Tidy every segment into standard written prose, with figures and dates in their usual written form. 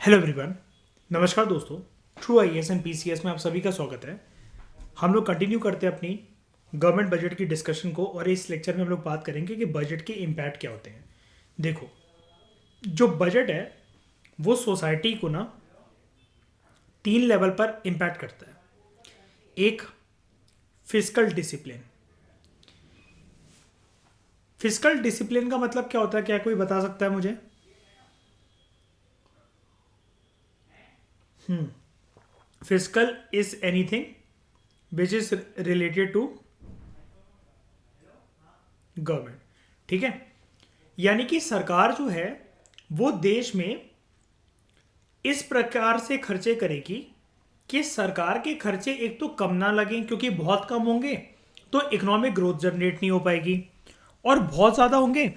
Hello everyone. नमस्कार दोस्तों। True IAS and PCS में आप सभी का स्वागत है। हम लोग कंटिन्यू करते हैं अपनी गवर्नमेंट बजट की डिस्कशन को और इस लेक्चर में हम लोग बात करेंगे कि बजट के इम्पैक्ट क्या होते हैं। देखो, जो बजट है वो सोसाइटी को ना 3 लेवल पर इम्पैक्ट करता है। एक, फिस्कल डिसिप्लिन। फिस्कल डिसिप्लिन का मतलब क्या होता है, क्या कोई बता सकता है मुझे? Fiscal is anything which is related to government. ठीक है, यानी कि सरकार जो है वो देश में इस प्रकार से खर्चे करेगी कि सरकार के खर्चे एक तो कम ना लगें, क्योंकि बहुत कम होंगे तो इकोनॉमिक ग्रोथ जनरेट नहीं हो पाएगी, और बहुत ज़्यादा होंगे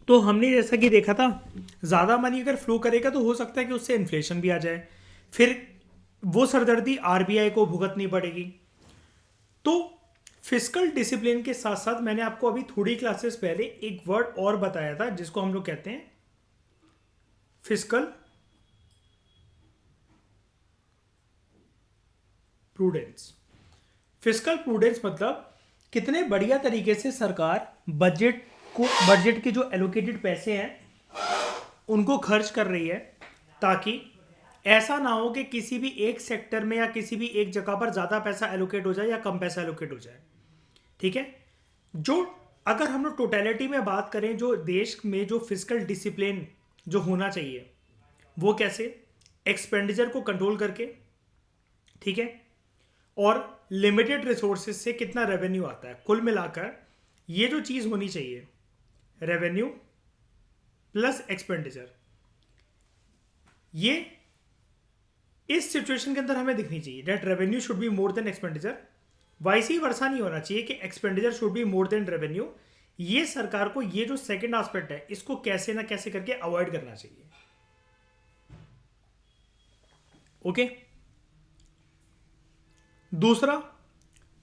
तो हमने जैसा कि देखा था, ज़्यादा मनी अगर फ्लो करेगा तो हो सकता है कि उससे इन्फ्लेशन भी आ जाए, फिर वो सरदर्दी आरबीआई को भुगतनी पड़ेगी। तो फिस्कल डिसिप्लिन के साथ साथ मैंने आपको अभी थोड़ी क्लासेस पहले एक वर्ड और बताया था जिसको हम लोग कहते हैं फिस्कल प्रूडेंस। फिस्कल प्रूडेंस मतलब कितने बढ़िया तरीके से सरकार बजट के जो एलोकेटेड पैसे हैं उनको खर्च कर रही है, ताकि ऐसा ना हो कि किसी भी एक सेक्टर में या किसी भी एक जगह पर ज़्यादा पैसा एलोकेट हो जाए या कम पैसा एलोकेट हो जाए। ठीक है, जो अगर हम लोग टोटलिटी में बात करें, जो देश में जो फिजिकल डिसिप्लिन जो होना चाहिए वो कैसे, एक्सपेंडिचर को कंट्रोल करके, ठीक है, और लिमिटेड रिसोर्सेज से कितना रेवेन्यू आता है, कुल मिलाकर ये जो चीज़ होनी चाहिए, रेवेन्यू प्लस एक्सपेंडिचर, ये इस सिचुएशन के अंदर हमें दिखनी चाहिए that revenue should be more than expenditure. Vice versa नहीं होना चाहिए कि expenditure should be more than revenue. ये सरकार को ये जो सेकंड एस्पेक्ट है इसको कैसे ना कैसे करके अवॉइड करना चाहिए। ओके, दूसरा,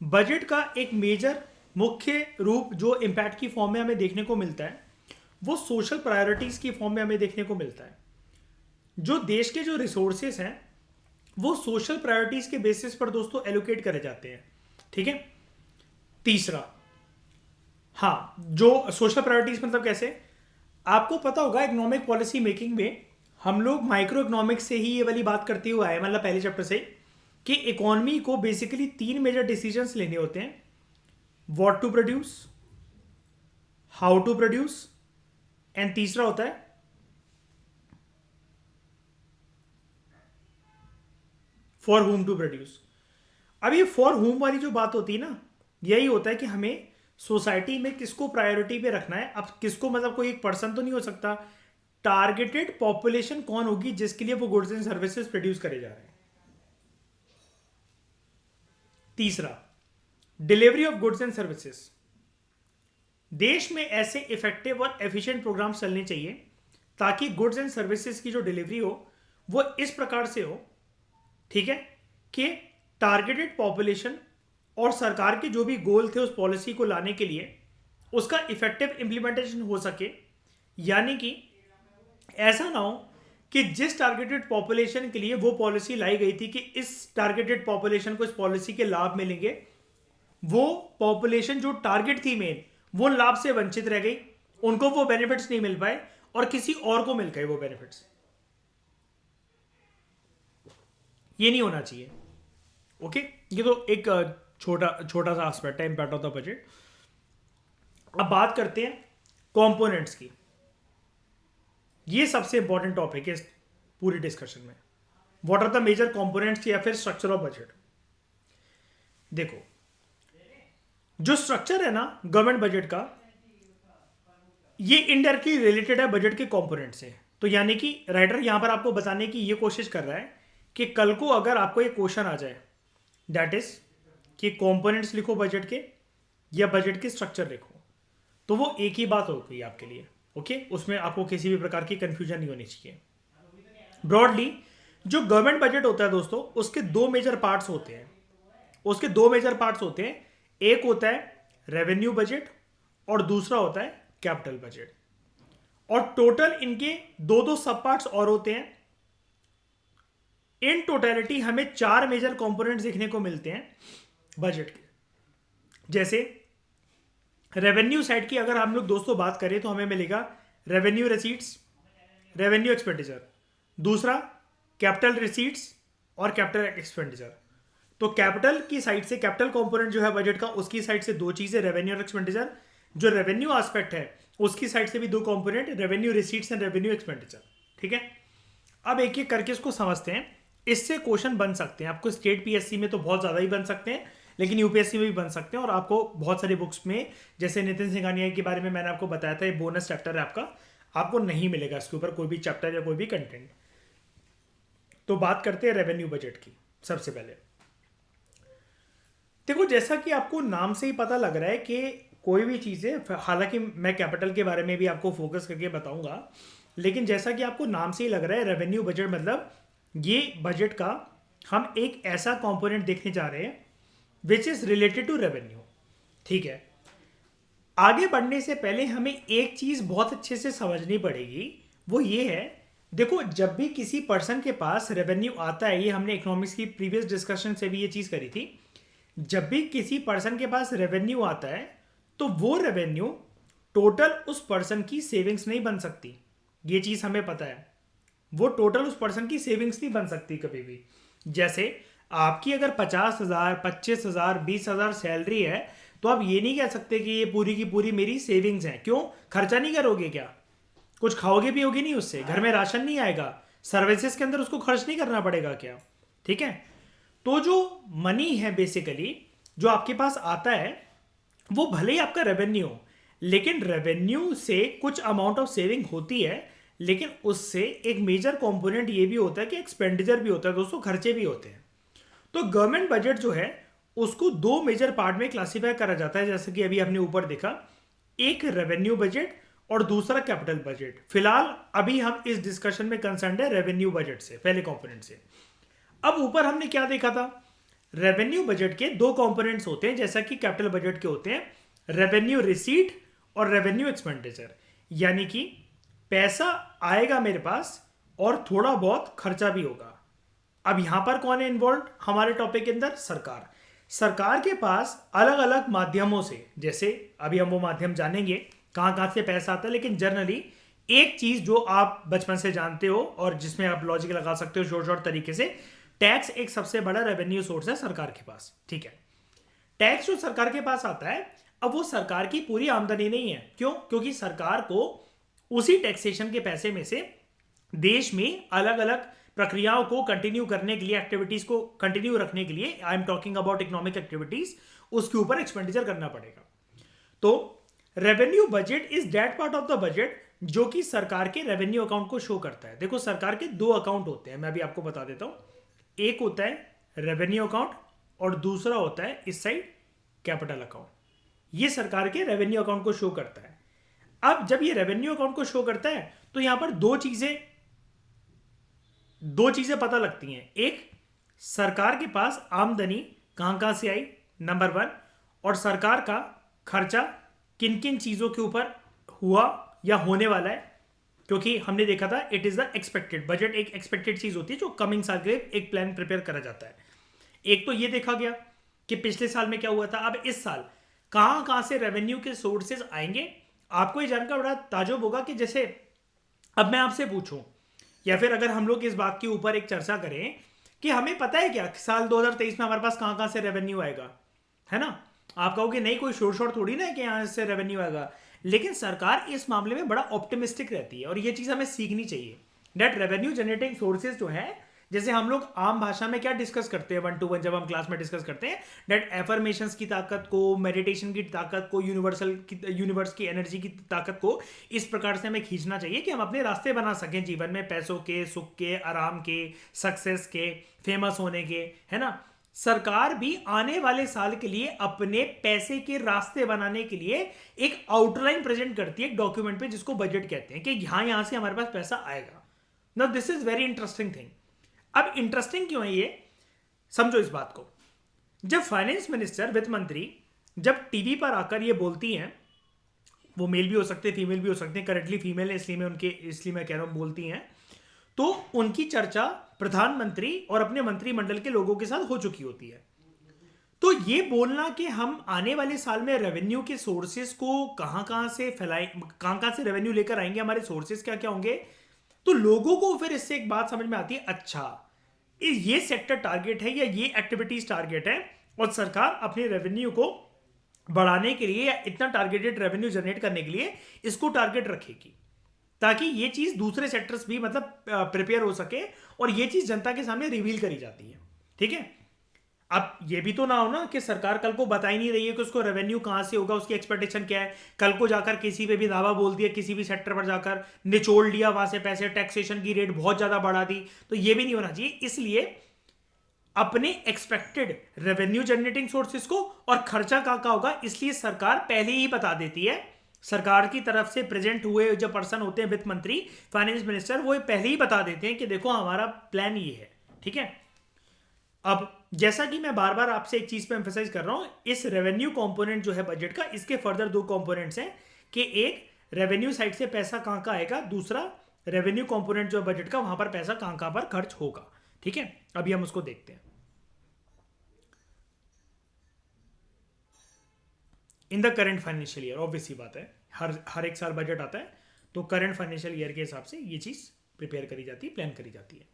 बजट का एक मेजर मुख्य रूप जो इम्पैक्ट की फॉर्म में हमें देखने को मिलता है वो सोशल प्रायोरिटीज की फॉर्म में हमें देखने को मिलता है। जो देश के जो रिसोर्सेस हैं वो सोशल प्रायोरिटीज के बेसिस पर दोस्तों एलोकेट करे जाते हैं। ठीक है, तीसरा, हाँ, जो सोशल प्रायोरिटीज मतलब कैसे, आपको पता होगा इकोनॉमिक पॉलिसी मेकिंग में हम लोग माइक्रो इकोनॉमिक्स से ही ये वाली बात करते हुए आए, मतलब पहले चैप्टर से, कि इकोनॉमी को बेसिकली 3 मेजर डिसीजंस लेने होते हैं: what to produce, how to produce, and तीसरा होता है फॉर होम टू प्रोड्यूस। अब ये फॉर होम वाली जो बात होती है ना, यही होता है कि हमें सोसाइटी में किसको प्रायोरिटी पे रखना है। अब किसको मतलब कोई एक पर्सन तो नहीं हो सकता, टारगेटेड पॉपुलेशन कौन होगी जिसके लिए वो गुड्स एंड सर्विसेज प्रोड्यूस करे जा रहे हैं। तीसरा, delivery of goods and services. देश में ऐसे इफेक्टिव और एफिशिएंट प्रोग्राम्स चलने चाहिए ताकि गुड्स एंड सर्विसेज की जो डिलीवरी हो वो इस प्रकार से हो, ठीक है, कि टारगेटेड पॉपुलेशन और सरकार के जो भी गोल थे उस पॉलिसी को लाने के लिए उसका इफेक्टिव इंप्लीमेंटेशन हो सके। यानी कि ऐसा ना हो कि जिस टारगेटेड पॉपुलेशन के लिए वो पॉलिसी लाई गई थी कि इस टारगेटेड पॉपुलेशन को इस पॉलिसी के लाभ मिलेंगे, वो पॉपुलेशन जो टारगेट थी मेन वो लाभ से वंचित रह गई, उनको वो बेनिफिट्स नहीं मिल पाए और किसी और को मिल गए वो बेनिफिट्स। ये नहीं होना चाहिए। ओके, ये तो एक छोटा छोटा सा एस्पेक्ट है इम्पैक्ट ऑफ द बजट। अब बात करते हैं कंपोनेंट्स की। ये सबसे इंपॉर्टेंट टॉपिक है इस पूरी डिस्कशन में। What are the major components या फिर स्ट्रक्चर ऑफ बजट। देखो, जो स्ट्रक्चर है ना गवर्नमेंट बजट का, ये इनडायरेक्टली रिलेटेड है बजट के कंपोनेंट से। तो यानी कि राइटर यहां पर आपको बताने की ये कोशिश कर रहा है कि कल को अगर आपको एक क्वेश्चन आ जाए दैट इज कि कंपोनेंट्स लिखो बजट के या बजट के स्ट्रक्चर लिखो, तो वो एक ही बात होगी आपके लिए। ओके, उसमें आपको किसी भी प्रकार की कंफ्यूजन नहीं होनी चाहिए। ब्रॉडली जो गवर्नमेंट बजट होता है दोस्तों, उसके दो मेजर पार्ट्स होते हैं। एक होता है रेवेन्यू बजट और दूसरा होता है कैपिटल बजट। और टोटल इनके दो सब पार्ट्स और होते हैं। इन टोटलिटी हमें 4 मेजर कंपोनेंट्स देखने को मिलते हैं बजट के। जैसे रेवेन्यू साइड की अगर हम लोग दोस्तों बात करें तो हमें मिलेगा रेवेन्यू रिसीट्स, रेवेन्यू एक्सपेंडिचर, दूसरा कैपिटल रिसीट्स और कैपिटल एक्सपेंडिचर। तो कैपिटल की साइड से, कैपिटल कंपोनेंट जो है बजट का, उसकी साइड से दो चीजें, रेवेन्यू और एक्सपेंडिचर। जो रेवेन्यू एस्पेक्ट है उसकी साइड से भी दो component, revenue receipts and revenue expenditure. ठीक है, अब एक एक करके इसको समझते हैं। इससे क्वेश्चन बन सकते हैं आपको स्टेट पीएससी में तो बहुत ज़्यादा ही बन सकते हैं, लेकिन यूपीएससी में भी बन सकते हैं। और आपको बहुत सारी बुक्स में, जैसे नितिन सिंघानिया के बारे में मैंने आपको बताया था, ये बोनस चैप्टर है आपका, आपको नहीं मिलेगा इसके ऊपर कोई भी चैप्टर या कोई भी कंटेंट। तो बात करते हैं रेवेन्यू बजट की। सबसे पहले देखो, जैसा कि आपको नाम से ही पता लग रहा है कि कोई भी चीज़ें, हालांकि मैं कैपिटल के बारे में भी आपको फोकस करके बताऊंगा, लेकिन जैसा कि आपको नाम से ही लग रहा है रेवेन्यू बजट मतलब ये बजट का हम एक ऐसा कंपोनेंट देखने जा रहे हैं which is related to revenue. ठीक है, आगे बढ़ने से पहले हमें एक चीज बहुत अच्छे से समझनी पड़ेगी, वो ये है, देखो जब भी किसी पर्सन के पास रेवेन्यू आता है, ये हमने इकोनॉमिक्स की प्रीवियस डिस्कशन से भी ये चीज करी थी, जब भी किसी पर्सन के पास रेवेन्यू आता है तो वो रेवेन्यू टोटल उस पर्सन की सेविंग्स नहीं बन सकती। ये चीज हमें पता है, वो टोटल उस पर्सन की सेविंग्स नहीं बन सकती कभी भी। जैसे आपकी अगर 50,000, 25,000, 20,000 सैलरी है, तो आप ये नहीं कह सकते कि ये पूरी की पूरी मेरी सेविंग्स है। क्यों? खर्चा नहीं करोगे क्या? कुछ खाओगे पियोगे नहीं उससे? घर में राशन नहीं आएगा? सर्विसेज के अंदर उसको खर्च नहीं करना पड़ेगा क्या? ठीक है, तो जो मनी है बेसिकली जो आपके पास आता है, वो भले ही आपका रेवेन्यू हो, लेकिन रेवेन्यू से कुछ अमाउंट ऑफ सेविंग होती है, लेकिन उससे एक मेजर कंपोनेंट ये भी होता है कि एक्सपेंडिचर भी होता है दोस्तों, खर्चे भी होते हैं। तो गवर्नमेंट बजट जो है उसको दो मेजर पार्ट में क्लासिफाई करा जाता है, जैसे कि अभी हमने ऊपर देखा, एक रेवेन्यू बजट और दूसरा कैपिटल बजट। फिलहाल अभी हम इस डिस्कशन में कंसर्न है रेवेन्यू बजट से, पहले कंपोनेंट से। अब ऊपर हमने क्या देखा था, रेवेन्यू बजट के दो कंपोनेंट्स होते हैं जैसा कि कैपिटल बजट के होते हैं, रेवेन्यू रिसीट और रेवेन्यू एक्सपेंडिचर। यानी कि पैसा आएगा मेरे पास और थोड़ा बहुत खर्चा भी होगा। अब यहां पर कौन है इन्वॉल्व हमारे टॉपिक के अंदर? सरकार। सरकार के पास अलग अलग माध्यमों से, जैसे अभी हम वो माध्यम जानेंगे कहां कहां से पैसा आता है, लेकिन जनरली एक चीज जो आप बचपन से जानते हो और जिसमें आप लॉजिक लगा सकते हो शॉर्ट शॉर्ट तरीके से, टैक्स एक सबसे बड़ा रेवेन्यू सोर्स है सरकार के पास। ठीक है, टैक्स जो सरकार के पास आता है, अब वो सरकार की पूरी आमदनी नहीं है। क्यों? क्योंकि सरकार को उसी टैक्सेशन के पैसे में से देश में अलग अलग प्रक्रियाओं को कंटिन्यू करने के लिए, एक्टिविटीज को कंटिन्यू रखने के लिए, I am talking about economic activities, उसके ऊपर एक्सपेंडिचर करना पड़ेगा। तो revenue budget is that part of the budget जो कि सरकार के रेवेन्यू अकाउंट को शो करता है। देखो सरकार के दो अकाउंट होते हैं, मैं अभी आपको बता देता हूं। एक होता है रेवेन्यू अकाउंट और दूसरा होता है इस साइड कैपिटल अकाउंट। ये सरकार के रेवेन्यू अकाउंट को शो करता है। अब जब ये रेवेन्यू अकाउंट को शो करता है तो यहां पर दो चीजें पता लगती हैं। एक, सरकार के पास आमदनी कहां कहां से आई, नंबर 1, और सरकार का खर्चा किन किन चीजों के ऊपर हुआ या होने वाला है। क्योंकि हमने देखा था it is the expected budget, एक एक्सपेक्टेड चीज होती है जो कमिंग साल के लिए एक प्लान प्रिपेयर करा जाता है। एक तो ये देखा गया कि पिछले साल में क्या हुआ था, अब इस साल कहां कहां से रेवेन्यू के सोर्सेज आएंगे। आपको ये जानकर बड़ा ताजुब होगा कि जैसे अब मैं आपसे पूछूं, या फिर अगर हम लोग इस बात के ऊपर एक चर्चा करें कि हमें पता है क्या साल 2023 में हमारे पास कहां कहां से रेवेन्यू आएगा, है ना? आप कहोगे नहीं, कोई शोर शोर थोड़ी ना है कि यहां से रेवेन्यू आएगा, लेकिन सरकार इस मामले में बड़ा ऑप्टिमिस्टिक रहती है और ये चीज हमें सीखनी चाहिए। डेट रेवेन्यू जनरेटिंग सोर्सेज जो है, जैसे हम लोग आम भाषा में क्या डिस्कस करते हैं 1 to 1 जब हम क्लास में डिस्कस करते हैं, डेट एफर्मेशंस की ताकत को, मेडिटेशन की ताकत को, यूनिवर्स की एनर्जी की ताकत को इस प्रकार से हमें खींचना चाहिए कि हम अपने रास्ते बना सकें जीवन में, पैसों के, सुख के, आराम के, सक्सेस के, फेमस होने के, है ना? सरकार भी आने वाले साल के लिए अपने पैसे के रास्ते बनाने के लिए एक आउटलाइन प्रेजेंट करती है एक डॉक्यूमेंट पे, जिसको बजट कहते हैं, कि यहां से हमारे पास पैसा आएगा। Now this is very interesting thing. अब इंटरेस्टिंग क्यों है ये, समझो इस बात को। जब फाइनेंस मिनिस्टर, वित्त मंत्री, जब टीवी पर आकर ये बोलती हैं, वो मेल भी हो सकते हैं, फीमेल भी हो सकते हैं, करेंटली फीमेल है इसलिए मैं कह रहा हूं बोलती हैं, तो उनकी चर्चा प्रधानमंत्री और अपने मंत्रिमंडल के लोगों के साथ हो चुकी होती है। तो ये बोलना कि हम आने वाले साल में रेवेन्यू के सोर्सेज को कहाँ कहाँ से फैलाएं, कहाँ कहाँ से रेवेन्यू लेकर आएंगे, हमारे सोर्सेज क्या क्या होंगे, तो लोगों को फिर इससे एक बात समझ में आती है, अच्छा ये सेक्टर टारगेट है या ये एक्टिविटीज टारगेट है, और सरकार अपने रेवेन्यू को बढ़ाने के लिए या इतना टारगेटेड रेवेन्यू जनरेट करने के लिए इसको टारगेट रखेगी, ताकि ये चीज दूसरे सेक्टर्स भी मतलब प्रिपेयर हो सके और ये चीज जनता के सामने रिवील करी जाती है। ठीक है, अब ये भी तो ना हो ना कि सरकार कल को बता ही नहीं रही है कि उसको रेवेन्यू कहां से होगा, उसकी एक्सपेक्टेशन क्या है, कल को जाकर किसी पे भी दावा बोल दिया, किसी भी सेक्टर पर जाकर निचोड़ लिया वहां से पैसे, टैक्सेशन की रेट बहुत ज्यादा बढ़ा दी, तो ये भी नहीं होना चाहिए। इसलिए अपने एक्सपेक्टेड रेवेन्यू जनरेटिंग सोर्सेज को और खर्चा का होगा, इसलिए सरकार पहले ही बता देती है। सरकार की तरफ से प्रेजेंट हुए जो पर्सन होते हैं, वित्त मंत्री, फाइनेंस मिनिस्टर, वो पहले ही बता देते हैं कि देखो हमारा प्लान ये है। ठीक है, अब जैसा कि मैं बार बार आपसे एक चीज पे एम्फेसाइज कर रहा हूं, इस रेवेन्यू कंपोनेंट जो है बजट का, इसके फर्दर दो कंपोनेंट्स हैं कि एक रेवेन्यू साइड से पैसा कहां का आएगा, दूसरा रेवेन्यू कंपोनेंट जो है बजट का, वहां पर पैसा कहां कहां पर खर्च होगा। ठीक है, अभी हम उसको देखते हैं। In the current financial year, obvious ही बात है, हर एक साल बजट आता है, तो करंट फाइनेंशियल ईयर के हिसाब से ये चीज प्रिपेयर करी जाती है, प्लान करी जाती है।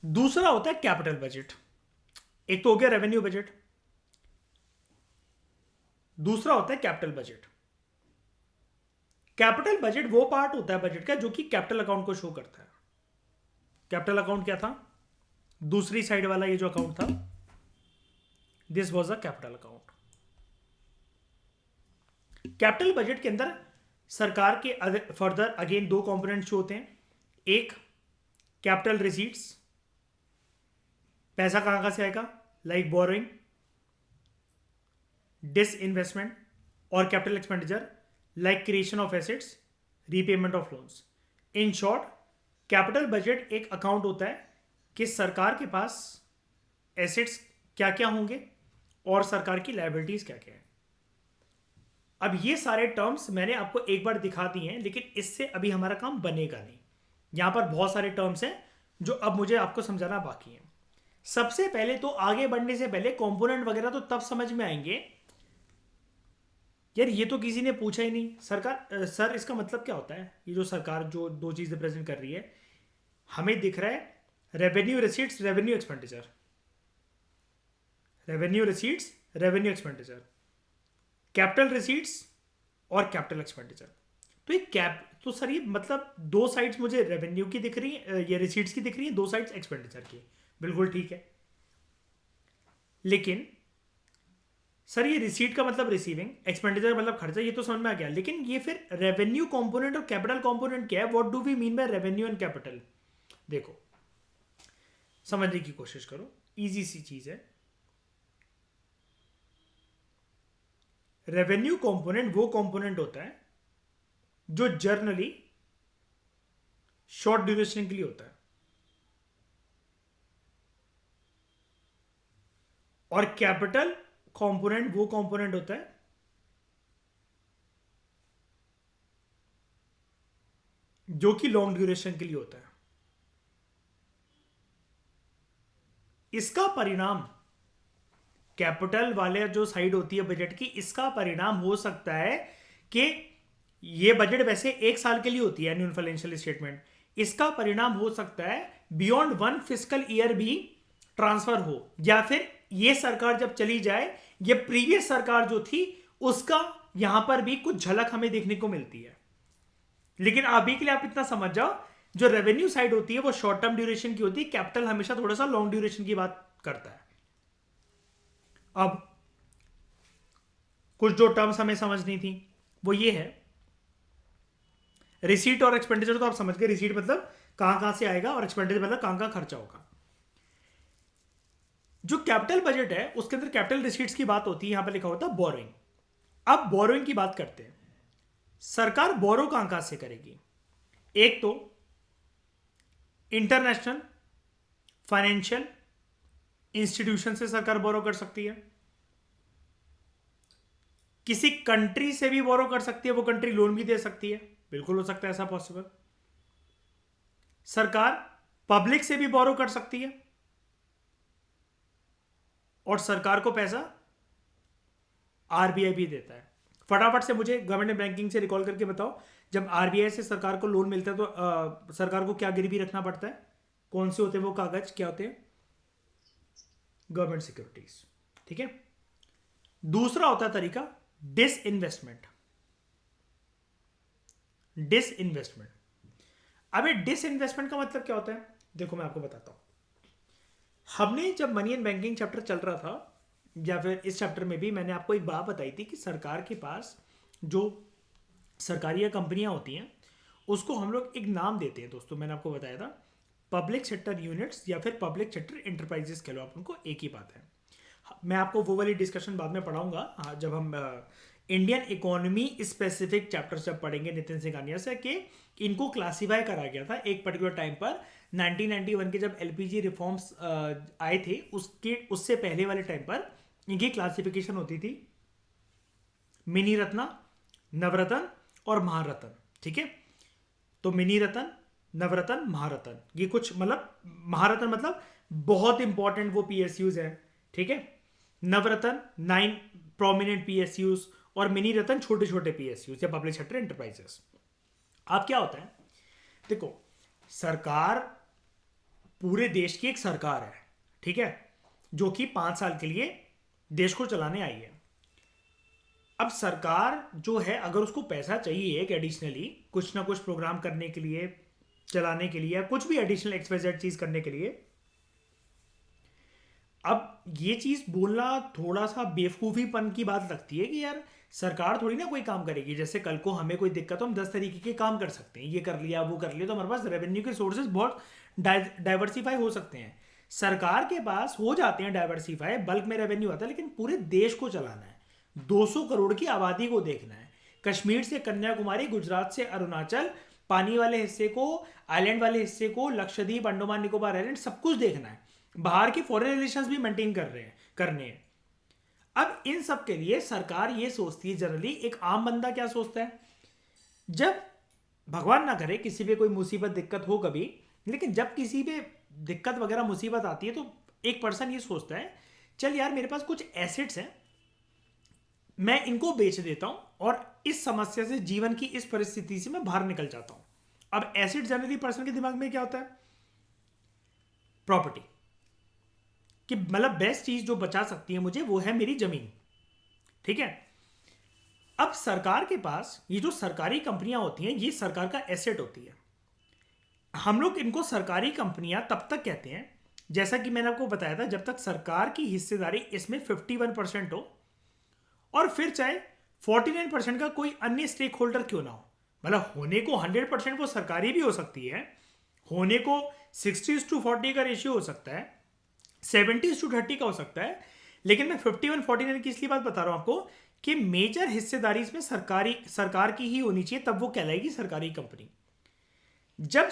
दूसरा होता है कैपिटल बजट। एक तो हो गया रेवेन्यू बजट, दूसरा होता है कैपिटल बजट। कैपिटल बजट वो पार्ट होता है बजट का जो कि कैपिटल अकाउंट को शो करता है। कैपिटल अकाउंट क्या था, दूसरी साइड वाला ये जो अकाउंट था, this was a capital account. Capital budget के अंदर सरकार के फर्दर अगेन दो कंपोनेंट्स होते हैं, एक कैपिटल रिसीट्स, पैसा कहां कहां से आएगा, लाइक बोरोइंग, डिसइन्वेस्टमेंट, और capital expenditure like creation of assets, repayment of loans. In short, capital budget एक अकाउंट होता है कि सरकार के पास एसेट्स क्या क्या होंगे और सरकार की लायबिलिटीज क्या क्या है। अब ये सारे टर्म्स मैंने आपको एक बार दिखा दिए हैं, लेकिन इससे अभी हमारा काम बनेगा नहीं। यहां पर बहुत सारे टर्म्स हैं जो अब मुझे आपको समझाना बाकी है। सबसे पहले तो आगे बढ़ने से पहले कंपोनेंट वगैरह तो तब समझ में आएंगे। यार ये तो किसी ने पूछा ही नहीं, सरकार सर इसका मतलब क्या होता है, ये जो सरकार जो दो चीजें प्रेजेंट कर रही है, हमें दिख रहा है revenue receipts, revenue expenditure, revenue receipts, revenue expenditure, capital receipts और कैपिटल एक्सपेंडिचर। तो ये तो सर ये मतलब दो साइड्स मुझे रेवेन्यू की दिख रही है, ये रिसीट्स की दिख रही है, दो साइड्स एक्सपेंडिचर की, बिल्कुल ठीक है। लेकिन सर ये रिसीट का मतलब रिसीविंग, एक्सपेंडिचर मतलब खर्चा, ये तो समझ में आ गया, लेकिन ये फिर रेवेन्यू कंपोनेंट और कैपिटल कंपोनेंट क्या है, what do we mean by revenue and capital. देखो समझने की कोशिश करो, इजी सी चीज है। रेवेन्यू कंपोनेंट वो कंपोनेंट होता है जो जर्नली शॉर्ट ड्यूरेशन के लिए होता है, और कैपिटल कंपोनेंट वो कंपोनेंट होता है जो कि लॉन्ग ड्यूरेशन के लिए होता है। इसका परिणाम, कैपिटल वाले जो साइड होती है बजट की, इसका परिणाम हो सकता है कि ये बजट वैसे एक साल के लिए होती है, एनुअल फाइनेंशियल स्टेटमेंट, इसका परिणाम हो सकता है बियॉन्ड वन फिस्कल ईयर भी ट्रांसफर हो, या फिर ये सरकार जब चली जाए, ये प्रीवियस सरकार जो थी उसका यहां पर भी कुछ झलक हमें देखने को मिलती है। लेकिन अभी के लिए आप इतना समझ जाओ, जो रेवेन्यू साइड होती है वो शॉर्ट टर्म ड्यूरेशन की होती है, कैपिटल हमेशा थोड़ा सा लॉन्ग ड्यूरेशन की बात करता है। अब कुछ जो टर्म्स हमें समझनी थी वो ये है, रिसीट और एक्सपेंडिचर तो आप समझ गए, रिसीट मतलब कहां कहां से आएगा और एक्सपेंडिचर मतलब कहां कहां खर्चा होगा। जो कैपिटल बजट है उसके अंदर कैपिटल रिसीट्स की बात होती है, यहां पर लिखा होता है बोरोइंग। अब बोरोइंग की बात करते हैं, सरकार बोरो कहां कहां से करेगी। एक तो इंटरनेशनल फाइनेंशियल इंस्टीट्यूशन से सरकार बोरो कर सकती है, किसी कंट्री से भी बोरो कर सकती है, वो कंट्री लोन भी दे सकती है, बिल्कुल हो सकता है ऐसा पॉसिबल। सरकार पब्लिक से भी बोरो कर सकती है और सरकार को पैसा आरबीआई भी देता है। फटाफट से मुझे गवर्नमेंट बैंकिंग से रिकॉल करके बताओ, जब आरबीआई से सरकार को लोन मिलता है तो सरकार को क्या गिरवी रखना पड़ता है? कौन से होते हैं वो कागज, क्या होते हैं? Government securities. ठीक है। दूसरा होता है तरीका डिस इन्वेस्टमेंट। Dish investment. अब ये डिस इन्वेस्टमेंट का मतलब क्या होता है? देखो मैं आपको बताता हूं। हमने जब मनी एंड बैंकिंग चैप्टर चल रहा था, या फिर इस चैप्टर में भी मैंने आपको एक बात बताई थी कि सरकार के पास जो सरकारी कंपनियां होती हैं उसको हम लोग एक नाम देते हैं दोस्तों। मैंने आपको बताया था पब्लिक सेक्टर यूनिट्स या फिर पब्लिक सेक्टर इंटरप्राइजेस कह लो आप उनको, एक ही बात है। मैं आपको वो वाली डिस्कशन बाद में पढ़ाऊंगा, जब हम इंडियन इकोनॉमी स्पेसिफिक चैप्टर जब पढ़ेंगे नितिन सिंघानिया से, कि इनको क्लासीफाई करा गया था एक पर्टिकुलर टाइम पर 1991 के जब एलपीजी रिफॉर्म्स आए थे, उससे पहले वाले टाइम पर इनकी क्लासिफिकेशन होती थी मिनी रत्ना, नवरत्न और महारत्न। ठीक है। तो मिनी रत्न, नवरत्न, महारत्न, ये कुछ मतलब महारत्न मतलब बहुत इंपॉर्टेंट वो पीएसयूज है। ठीक है। नवरत्न 9 प्रोमिनेंट पीएसयूज और मिनी रत्न छोटे छोटे पीएसयूज या पब्लिक सेक्टर एंटरप्राइजेस। अब क्या होता है, देखो सरकार पूरे देश की एक सरकार है, ठीक है, जो कि 5 साल के लिए देश को चलाने आई है। अब सरकार जो है अगर उसको पैसा चाहिए एक एडिशनली कुछ ना कुछ प्रोग्राम करने के लिए, चलाने के लिए, या कुछ भी एडिशनल एक्सवाइजेड चीज करने के लिए, अब ये चीज बोलना थोड़ा सा बेवकूफीपन की बात लगती है कि यार सरकार थोड़ी ना कोई काम करेगी। जैसे कल को हमें कोई दिक्कत हो, हम 10 तरीके के काम कर सकते हैं, ये कर लिया वो कर लिया, तो हमारे पास रेवेन्यू के सोर्सेज बहुत डाइवर्सिफाई हो सकते हैं। सरकार के पास हो जाते हैं डाइवर्सिफाई, बल्क में रेवेन्यू आता है, लेकिन पूरे देश को चलाना है, 200 करोड़ की आबादी को देखना है, कश्मीर से कन्याकुमारी, गुजरात से अरुणाचल, पानी वाले हिस्से को, आइलैंड वाले हिस्से को, लक्षद्वीप, अंडमान निकोबार आइलैंड, सब कुछ देखना है, बाहर की फॉरेन रिलेशंस भी मेंटेन करने हैं। अब इन सब के लिए सरकार ये सोचती है, जनरली एक आम बंदा क्या सोचता है, जब भगवान ना करे किसी पे कोई मुसीबत दिक्कत हो कभी, लेकिन जब किसी पे दिक्कत वगैरह मुसीबत आती है तो एक पर्सन ये सोचता है चल यार मेरे पास कुछ एसेट्स हैं, मैं इनको बेच देता हूं और इस समस्या से, जीवन की इस परिस्थिति से मैं बाहर निकल जाता हूं। अब एसेट जनरली पर्सन के दिमाग में क्या होता है? प्रॉपर्टी। कि मतलब बेस्ट चीज जो बचा सकती है मुझे वो है मेरी जमीन। ठीक है। अब सरकार के पास ये जो सरकारी कंपनियां होती हैं ये सरकार का एसेट होती है। हम लोग इनको सरकारी कंपनियां तब तक कहते हैं, जैसा कि मैंने आपको बताया था, जब तक सरकार की हिस्सेदारी इसमें 51% हो, और फिर चाहे 49% का कोई अन्य स्टेक होल्डर क्यों ना हो। मतलब होने को 100% वो सरकारी भी हो सकती है, होने को 60:40 का रेशियो हो सकता है, 70:30 का हो सकता है, लेकिन मैं 51-49 की इसलिए बात बता रहा हूं आपको कि मेजर हिस्सेदारी इसमें सरकार की ही होनी चाहिए, तब वो कहलाएगी सरकारी कंपनी। जब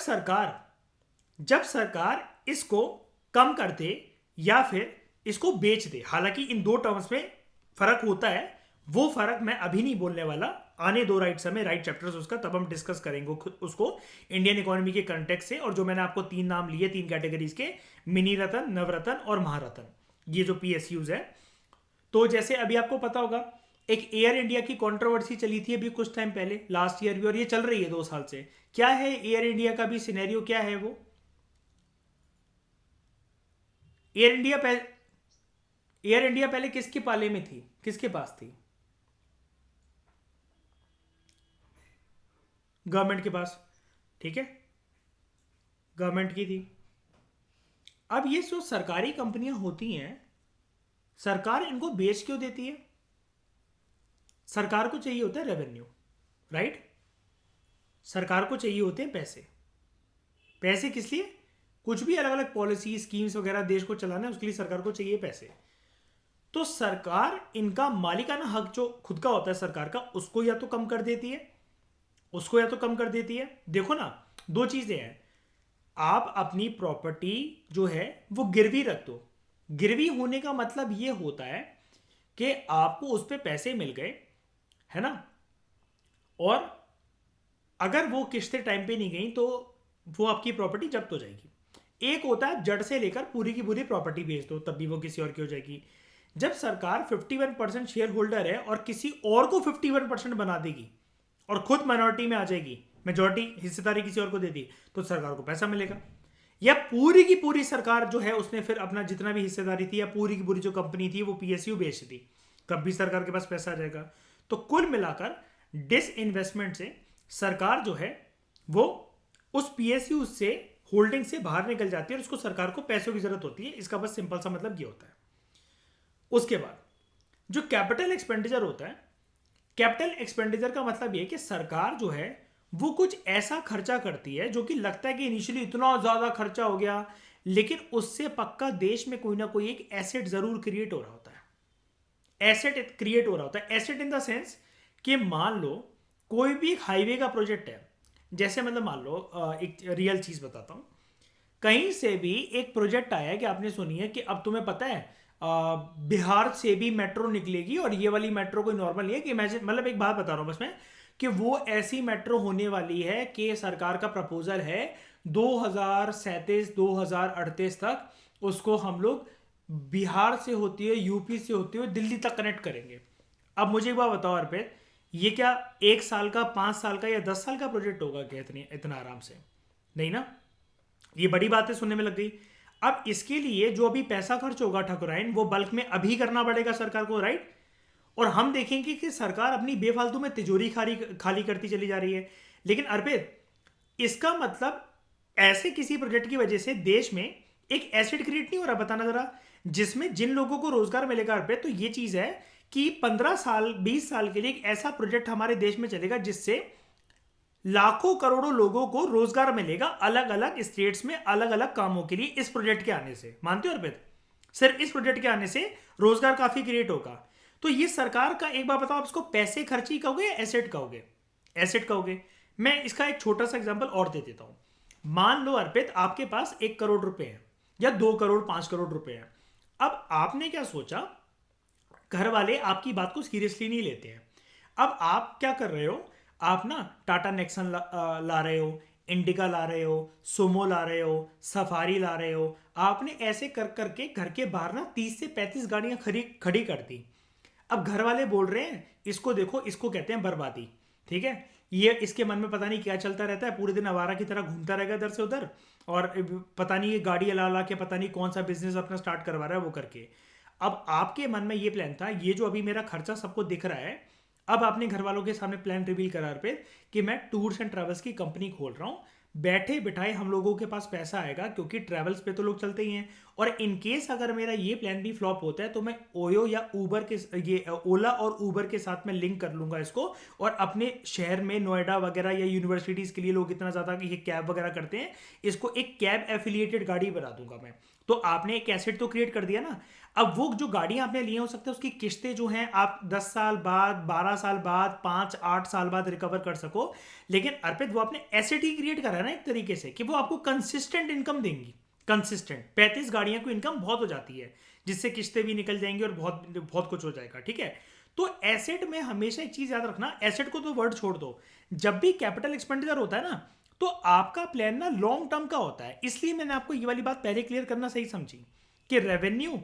सरकार इसको कम कर दे या फिर इसको बेच दे, हालांकि इन दो टर्म्स में फर्क होता है, वो फर्क मैं अभी नहीं बोलने वाला, आने दो राइट समय, राइट चैप्टर्स उसका, तब हम डिस्कस करेंगे उसको इंडियन इकोनॉमी के कंटेक्स्ट से। और जो मैंने आपको 3 नाम लिए 3 कैटेगरीज के, मिनी रत्न, नवरत्न और महारत्न, ये जो पीएसयूज है। तो जैसे अभी आपको पता होगा एक एयर इंडिया की कंट्रोवर्सी चली थी अभी कुछ टाइम पहले, लास्ट ईयर भी, और ये चल रही है 2 साल से। क्या है एयर इंडिया का भी सिनेरियो, क्या है वो? एयर इंडिया पहले एयर इंडिया पहले किसके पाले में थी, किसके पास थी? गवर्नमेंट के पास। ठीक है, गवर्नमेंट की थी। अब ये जो सरकारी कंपनियां होती हैं, सरकार इनको बेच क्यों देती है? सरकार को चाहिए होता है रेवेन्यू, राइट? सरकार को चाहिए होते हैं पैसे। पैसे किस लिए? कुछ भी अलग अलग पॉलिसी स्कीम्स वगैरह देश को चलाना है, उसके लिए सरकार को चाहिए पैसे। तो सरकार इनका मालिकाना हक जो खुद का होता है सरकार का, उसको या तो कम कर देती है, देखो ना, दो चीजें हैं। आप अपनी प्रॉपर्टी जो है वो गिरवी रख दो। गिरवी होने का मतलब ये होता है कि आपको उस पर पैसे मिल गए, है ना, और अगर वो किस्तें टाइम पे नहीं गई तो वो आपकी प्रॉपर्टी जब्त हो जाएगी। एक होता है जड़ से लेकर पूरी की पूरी प्रॉपर्टी बेच दो, तब भी वो किसी और की हो जाएगी। जब सरकार 51% शेयर होल्डर है और किसी और को 51% बना देगी और खुद माइनॉरिटी में आ जाएगी, मेजॉरिटी हिस्सेदारी किसी और को दे दी, तो सरकार को पैसा मिलेगा। या पूरी की पूरी सरकार जो है उसने फिर अपना जितना भी हिस्सेदारी थी या पूरी की पूरी जो कंपनी थी वो पीएसयू बेच दी, तब भी सरकार के पास पैसा आ जाएगा। तो कुल मिलाकर डिस इन्वेस्टमेंट से सरकार जो है वो उस पीएसयू से होल्डिंग से बाहर निकल जाती है और उसको सरकार को पैसों की जरूरत होती है। इसका बस सिंपल सा मतलब ये होता है। उसके बाद जो कैपिटल एक्सपेंडिचर होता है, कैपिटल एक्सपेंडिचर का मतलब ये कि सरकार जो है वो कुछ ऐसा खर्चा करती है जो कि लगता है कि इनिशियली इतना ज्यादा खर्चा हो गया, लेकिन उससे पक्का देश में कोई ना कोई एक एसेट जरूर क्रिएट हो रहा होता है। एसेट क्रिएट हो रहा होता है, एसेट इन द सेंस कि मान लो कोई भी एक हाईवे का प्रोजेक्ट है, जैसे मतलब मान लो एक रियल चीज बताता हूं, कहीं से भी एक प्रोजेक्ट आया है कि आपने सुनी है कि अब तुम्हें पता है बिहार से भी मेट्रो निकलेगी और ये वाली मेट्रो कोई नॉर्मल नहीं है कि इमेजिन, मतलब एक बात बता रहा हूं बस मैं, कि वो ऐसी मेट्रो होने वाली है कि सरकार का प्रपोजल है 2037 2038 तक उसको हम लोग बिहार से होती है, यूपी से होती हुए दिल्ली तक कनेक्ट करेंगे। अब मुझे एक बात बताओ अर्पित, ये क्या 1 साल का, 5 साल का या 10 साल का प्रोजेक्ट होगा क्या इतना आराम से? नहीं ना। ये बड़ी बातें सुनने में लग गई। अब इसके लिए जो अभी पैसा खर्च होगा ठाकुराइन, वो बल्क में अभी करना पड़ेगा सरकार को, राइट? और हम देखेंगे कि सरकार अपनी बेफालतू में तिजोरी खाली खाली करती चली जा रही है। लेकिन अर्पित, इसका मतलब ऐसे किसी प्रोजेक्ट की वजह से देश में एक एसेट क्रिएट नहीं हो रहा, बताना जरा, जिसमें जिन लोगों को रोजगार मिलेगा अर्पित, तो ये चीज है कि 15 साल 20 साल के लिए एक ऐसा प्रोजेक्ट हमारे देश में चलेगा जिससे लाखों करोड़ों लोगों को रोजगार मिलेगा अलग अलग स्टेट्स में अलग अलग कामों के लिए इस प्रोजेक्ट के आने से। मानते हो अर्पित? सिर्फ इस प्रोजेक्ट के आने से रोजगार काफी क्रिएट होगा। तो ये सरकार का, एक बार बताओ, आप इसको पैसे खर्ची कहोगे या एसेट कहोगे? एसेट कहोगे। मैं इसका एक छोटा सा एग्जांपल और दे देता हूं। मान लो अर्पित, आपके पास 1 करोड़ रुपए है या 2 करोड़ 5 करोड़ रुपए है। अब आपने क्या सोचा, घर वाले आपकी बात को सीरियसली नहीं लेते हैं। अब आप क्या कर रहे हो, आप ना टाटा नेक्सन ला रहे हो, इंडिका ला रहे हो, सुमो ला रहे हो, सफारी ला रहे हो। आपने ऐसे कर करके घर के बाहर ना 30 से 35 गाड़ियां खड़ी कर दी। अब घर वाले बोल रहे हैं इसको देखो, इसको कहते हैं बर्बादी, ठीक है? ये इसके मन में पता नहीं क्या चलता रहता है, पूरे दिन आवारा की तरह घूमता रहेगा इधर से उधर, और पता नहीं ये गाड़ी ला ला के पता नहीं कौन सा बिजनेस अपना स्टार्ट करवा रहा है वो करके। अब आपके मन में ये प्लान था, ये जो अभी मेरा खर्चा सबको दिख रहा है, अब आपने घर वालों के सामने प्लान रिवील करा पे कि मैं टूर्स एंड ट्रैवल्स की कंपनी खोल रहा हूं, बैठे बिठाए हम लोगों के पास पैसा आएगा, क्योंकि ट्रैवल्स पे तो लोग चलते ही हैं। और इन केस अगर मेरा ये प्लान भी फ्लॉप होता है तो मैं ओयो या ऊबर के, ये ओला और ऊबर के साथ में लिंक कर लूंगा इसको, और अपने शहर में नोएडा वगैरह या यूनिवर्सिटीज के लिए लोग इतना ज्यादा कि ये कैब वगैरह करते हैं, इसको एक कैब एफिलिएटेड गाड़ी बना दूंगा मैं। तो आपने एक एसेट तो क्रिएट कर दिया ना। अब वो जो गाड़ियां आपने ली हो सकता है उसकी किस्तें जो हैं आप 10 साल बाद, 12 साल बाद, 5-8 साल बाद रिकवर कर सको। लेकिन अर्पित, वो आपने एसेट ही क्रिएट करा है ना एक तरीके से, कि वो आपको कंसिस्टेंट इनकम देंगी। कंसिस्टेंट 35 गाड़ियां को इनकम बहुत हो जाती है, जिससे किस्तें भी निकल जाएंगी और बहुत बहुत कुछ हो जाएगा, ठीक है? तो एसेट में हमेशा एक चीज याद रखना, एसेट को तो वर्ड छोड़ दो, जब भी कैपिटल एक्सपेंडिचर होता है ना, तो आपका प्लान ना लॉन्ग टर्म का होता है। इसलिए मैंने आपको ये वाली बात पहले क्लियर करना सही समझी कि रेवेन्यू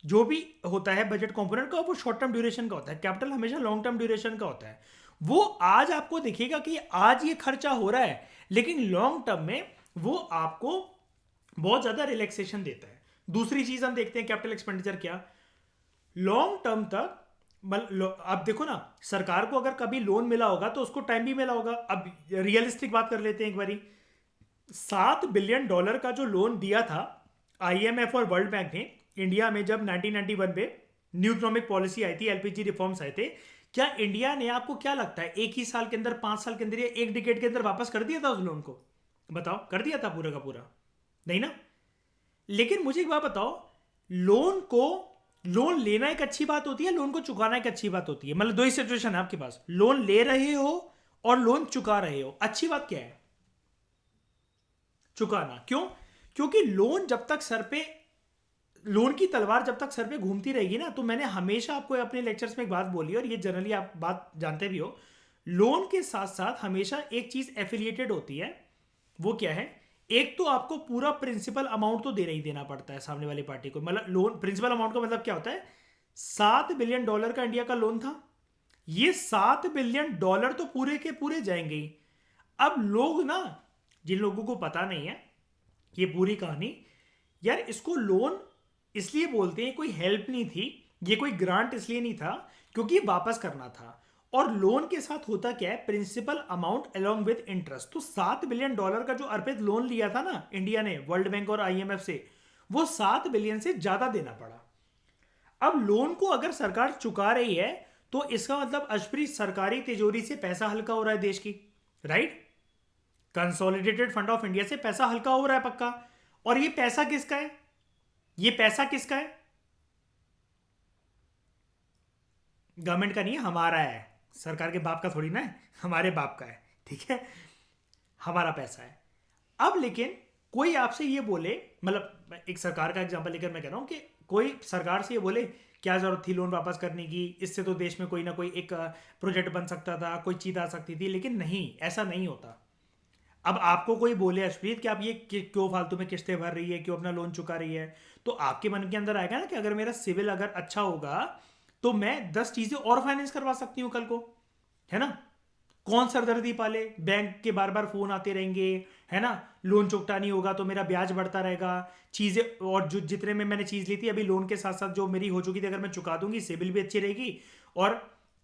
जो भी होता है बजट कंपोनेंट का, वो शॉर्ट टर्म ड्यूरेशन का होता है, कैपिटल हमेशा लॉन्ग टर्म ड्यूरेशन का होता है। वो आज आपको दिखेगा कि आज ये खर्चा हो रहा है, लेकिन लॉन्ग टर्म में वो आपको बहुत ज्यादा रिलैक्सेशन देता है। दूसरी चीज हम देखते हैं कैपिटल एक्सपेंडिचर क्या, लॉन्ग टर्म तक आप देखो ना, सरकार को अगर कभी लोन मिला होगा तो उसको टाइम भी मिला होगा। अब रियलिस्टिक बात कर लेते हैं एक बारी, $7 बिलियन का जो लोन दिया था आईएमएफ और वर्ल्ड बैंक ने इंडिया में, जब 1991 में न्यू इकोनॉमिक पॉलिसी आई थी, एलपीजी रिफॉर्म्स आए थे, क्या इंडिया ने, आपको क्या लगता है, एक ही साल के अंदर, 5 साल के अंदर या एक डिकेड के अंदर वापस कर दिया था उस लोन को? बताओ, कर दिया था पूरा का पूरा? नहीं ना। लेकिन मुझे एक बात बताओ, लोन लेना एक अच्छी बात होती है, लोन को चुकाना एक अच्छी बात होती है। मतलब दो ही सिचुएशन है आपके पास, लोन ले रहे हो और लोन चुका रहे हो। अच्छी बात क्या है? चुकाना। क्यों? क्योंकि लोन की तलवार जब तक सर पे घूमती रहेगी ना, तो मैंने हमेशा आपको अपने लेक्चर्स में एक बात बोली, और ये जनरली आप बात जानते भी हो, लोन के साथ साथ हमेशा एक चीज एफिलिएटेड होती है। वो क्या है? एक तो आपको पूरा प्रिंसिपल अमाउंट तो देना ही देना पड़ता है सामने वाली पार्टी को, मतलब लोन प्रिंसिपल अमाउंट का मतलब क्या होता है, $7 बिलियन का इंडिया का लोन था, ये $7 बिलियन तो पूरे के पूरे जाएंगे ही। अब लोग ना, जिन लोगों को पता नहीं है ये पूरी कहानी, यार इसको लोन इसलिए बोलते हैं, कोई हेल्प नहीं थी, ये कोई ग्रांट इसलिए नहीं था क्योंकि ये वापस करना था। और लोन के साथ होता क्या है, principal amount along with interest. तो $7 बिलियन का जो अर्पित लोन लिया था ना इंडिया ने वर्ल्ड बैंक और आईएमएफ से, वो 7 बिलियन से ज्यादा देना पड़ा। अब लोन को अगर सरकार चुका रही है तो इसका मतलब अशप्रीत सरकारी तिजोरी से पैसा हल्का हो रहा है देश की, right. Consolidated fund of India से पैसा हल्का हो रहा है पक्का। और ये पैसा किसका है, ये पैसा किसका है, गवर्नमेंट का नहीं है, हमारा है। सरकार के बाप का थोड़ी ना है, हमारे बाप का है, ठीक है, हमारा पैसा है। अब लेकिन कोई आपसे ये बोले, मतलब एक सरकार का एग्जांपल लेकर मैं कह रहा हूं कि कोई सरकार से ये बोले क्या जरूरत थी लोन वापस करने की, इससे तो देश में कोई ना कोई एक प्रोजेक्ट बन सकता था, कोई चीज आ सकती थी, लेकिन नहीं, ऐसा नहीं होता। अब आपको कोई बोले अश्प्रीत कि आप ये क्यों फालतू में किस्तें भर रही है, क्यों अपना लोन चुका रही है, तो आपके मन के अंदर आएगा ना कि अगर मेरा सिविल अगर अच्छा होगा तो मैं 10 चीजें और फाइनेंस करवा सकती हूँ कल को, है ना। कौन सरदर्दी पाले, बैंक के बार बार फोन आते रहेंगे, है ना, लोन चुकता नहीं होगा तो मेरा ब्याज बढ़ता रहेगा, चीजें और जो जितने में मैंने चीज ली थी अभी लोन के साथ साथ जो मेरी हो चुकी थी अगर मैं चुका दूंगी सिविल भी अच्छी रहेगी, और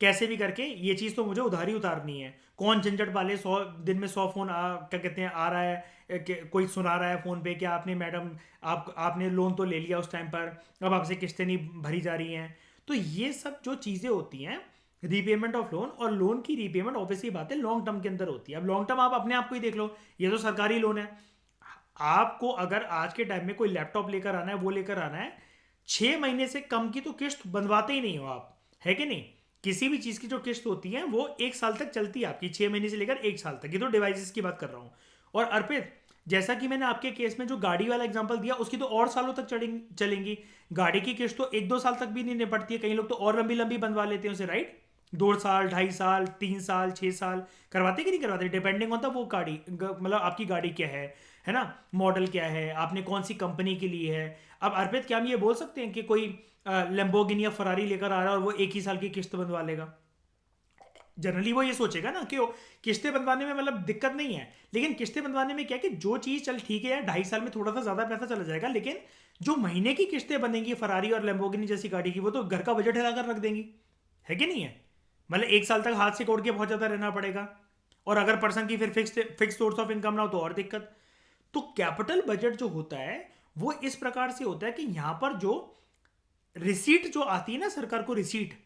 कैसे भी करके ये चीज तो मुझे उधारी उतारनी है। कौन झंझट पाले, 100 दिन में 100 फोन क्या कहते हैं आ रहा है, कोई सुना रहा है फोन पे कि आपने मैडम आपने लोन तो ले लिया उस टाइम पर, अब आपसे किस्तें नहीं भरी जा रही हैं। तो ये सब जो चीजें होती हैं रीपेमेंट ऑफ लोन, और लोन की रीपेमेंट ऑब्वियसली बात है लॉन्ग टर्म के अंदर होती है। अब लॉन्ग टर्म आप अपने आप को ही देख लो, ये तो सरकारी लोन है। आपको अगर आज के टाइम में कोई लैपटॉप लेकर आना है, वो लेकर आना है, 6 महीने से कम की तो किस्त बनवाते ही नहीं हो आप, है कि नहीं। किसी भी चीज की जो किस्त होती है वो 1 साल तक चलती है आपकी, 6 महीने से लेकर 1 साल तक, ये तो डिवाइसेस की बात कर रहा हूं। और अर्पित, जैसा कि मैंने आपके केस में जो गाड़ी वाला एग्जांपल दिया उसकी तो और सालों तक चलेंगी। गाड़ी की किस्त तो 1-2 साल तक भी नहीं निपटती है, कई लोग तो और लंबी लंबी बनवा लेते हैं उसे, राइट। 2 साल, 2.5 साल, 3 साल, 6 साल करवाते कि नहीं करवाते, डिपेंडिंग होता वो गाड़ी मतलब आपकी गाड़ी क्या है ना, मॉडल क्या है, आपने कौन सी कंपनी के लिए है। अब अर्पित क्या हम ये बोल सकते हैं कि कोई लैम्बोर्गिनी या फरारी लेकर आ रहा है और वो 1 ही साल की किस्त बनवा लेगा। जनरली वो ये सोचेगा ना कि किस्तें बनवाने में मतलब दिक्कत नहीं है, लेकिन किस्तें बनवाने में क्या कि जो चीज चल ठीक है यार 2.5 साल में थोड़ा सा ज्यादा पैसा चला जाएगा, लेकिन जो महीने की किस्तें बनेंगी फरारी और लैम्बोर्गिनी जैसी गाड़ी की, वो तो घर का बजट हिलाकर रख देंगी, है कि नहीं है। मतलब 1 साल तक हाथ से कोड़ के बहुत ज्यादा रहना पड़ेगा, और अगर पर्सन की फिर फिक्स सोर्स ऑफ इनकम ना हो तो और दिक्कत। तो कैपिटल बजट जो होता है वो इस प्रकार से होता है कि यहां पर जो रिसीट जो आती है ना सरकार को, रिसीट,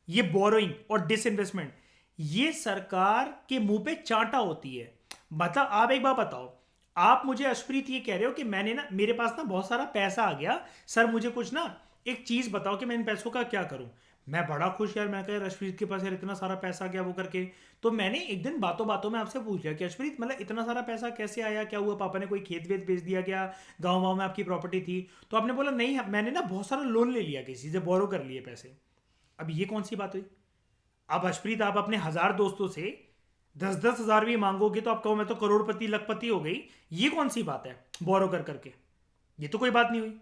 ये बोरोइंग और डिसइन्वेस्टमेंट, ये सरकार के मुंह पे चांटा होती है। मतलब आप एक बात बताओ, आप मुझे अश्प्रीत ये कह रहे हो कि मैंने ना, मेरे पास ना बहुत सारा पैसा आ गया, सर मुझे कुछ ना एक चीज बताओ कि मैं इन पैसों का क्या करूं। मैं बड़ा खुश यार, मैं कह अश्प्रीत के पास यार इतना सारा पैसा आ गया वो करके। तो मैंने एक दिन बातों बातों में आपसे पूछ लिया कि अश्प्रीत मतलब इतना सारा पैसा कैसे आया, क्या हुआ, पापा ने कोई खेत वेत बेच दिया क्या, गाँव वाँव में आपकी प्रॉपर्टी थी। तो आपने बोला नहीं, मैंने ना बहुत सारा लोन ले लिया किसी से, बोरो कर लिए पैसे। अब ये कौन सी बात हुई। अब अशप्रीत आप अपने 1,000 दोस्तों से 10-10 हज़ार भी मांगोगे तो आप कहो मैं तो करोड़पति लखपति हो गई, ये कौन सी बात है बोरो कर करके, ये तो कोई बात नहीं हुई।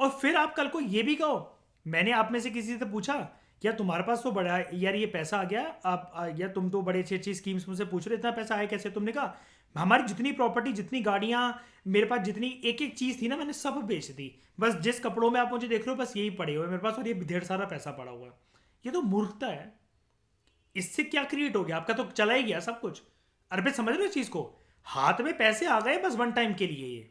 और फिर आप कल को ये भी कहो, मैंने आप में से किसी से पूछा क्या तुम्हारे पास तो बड़ा यार ये पैसा आ गया, आप यार तुम तो बड़े अच्छी अच्छी स्कीम्स मुझसे पूछ रहे, इतना पैसा आया कैसे, तुमने कहा हमारी जितनी प्रॉपर्टी, जितनी गाड़ियां, मेरे पास जितनी एक एक चीज थी ना मैंने सब बेच दी, बस जिस कपड़ों में आप मुझे देख रहे हो बस यही पड़े हुए मेरे पास, और ये ढेर सारा पैसा पड़ा हुआ है। ये तो मूर्खता है। इससे क्या क्रिएट हो गया, आपका तो चला ही गया सब कुछ। अरबे समझ रहे हो इस चीज को, हाथ में पैसे आ गए बस वन टाइम के लिए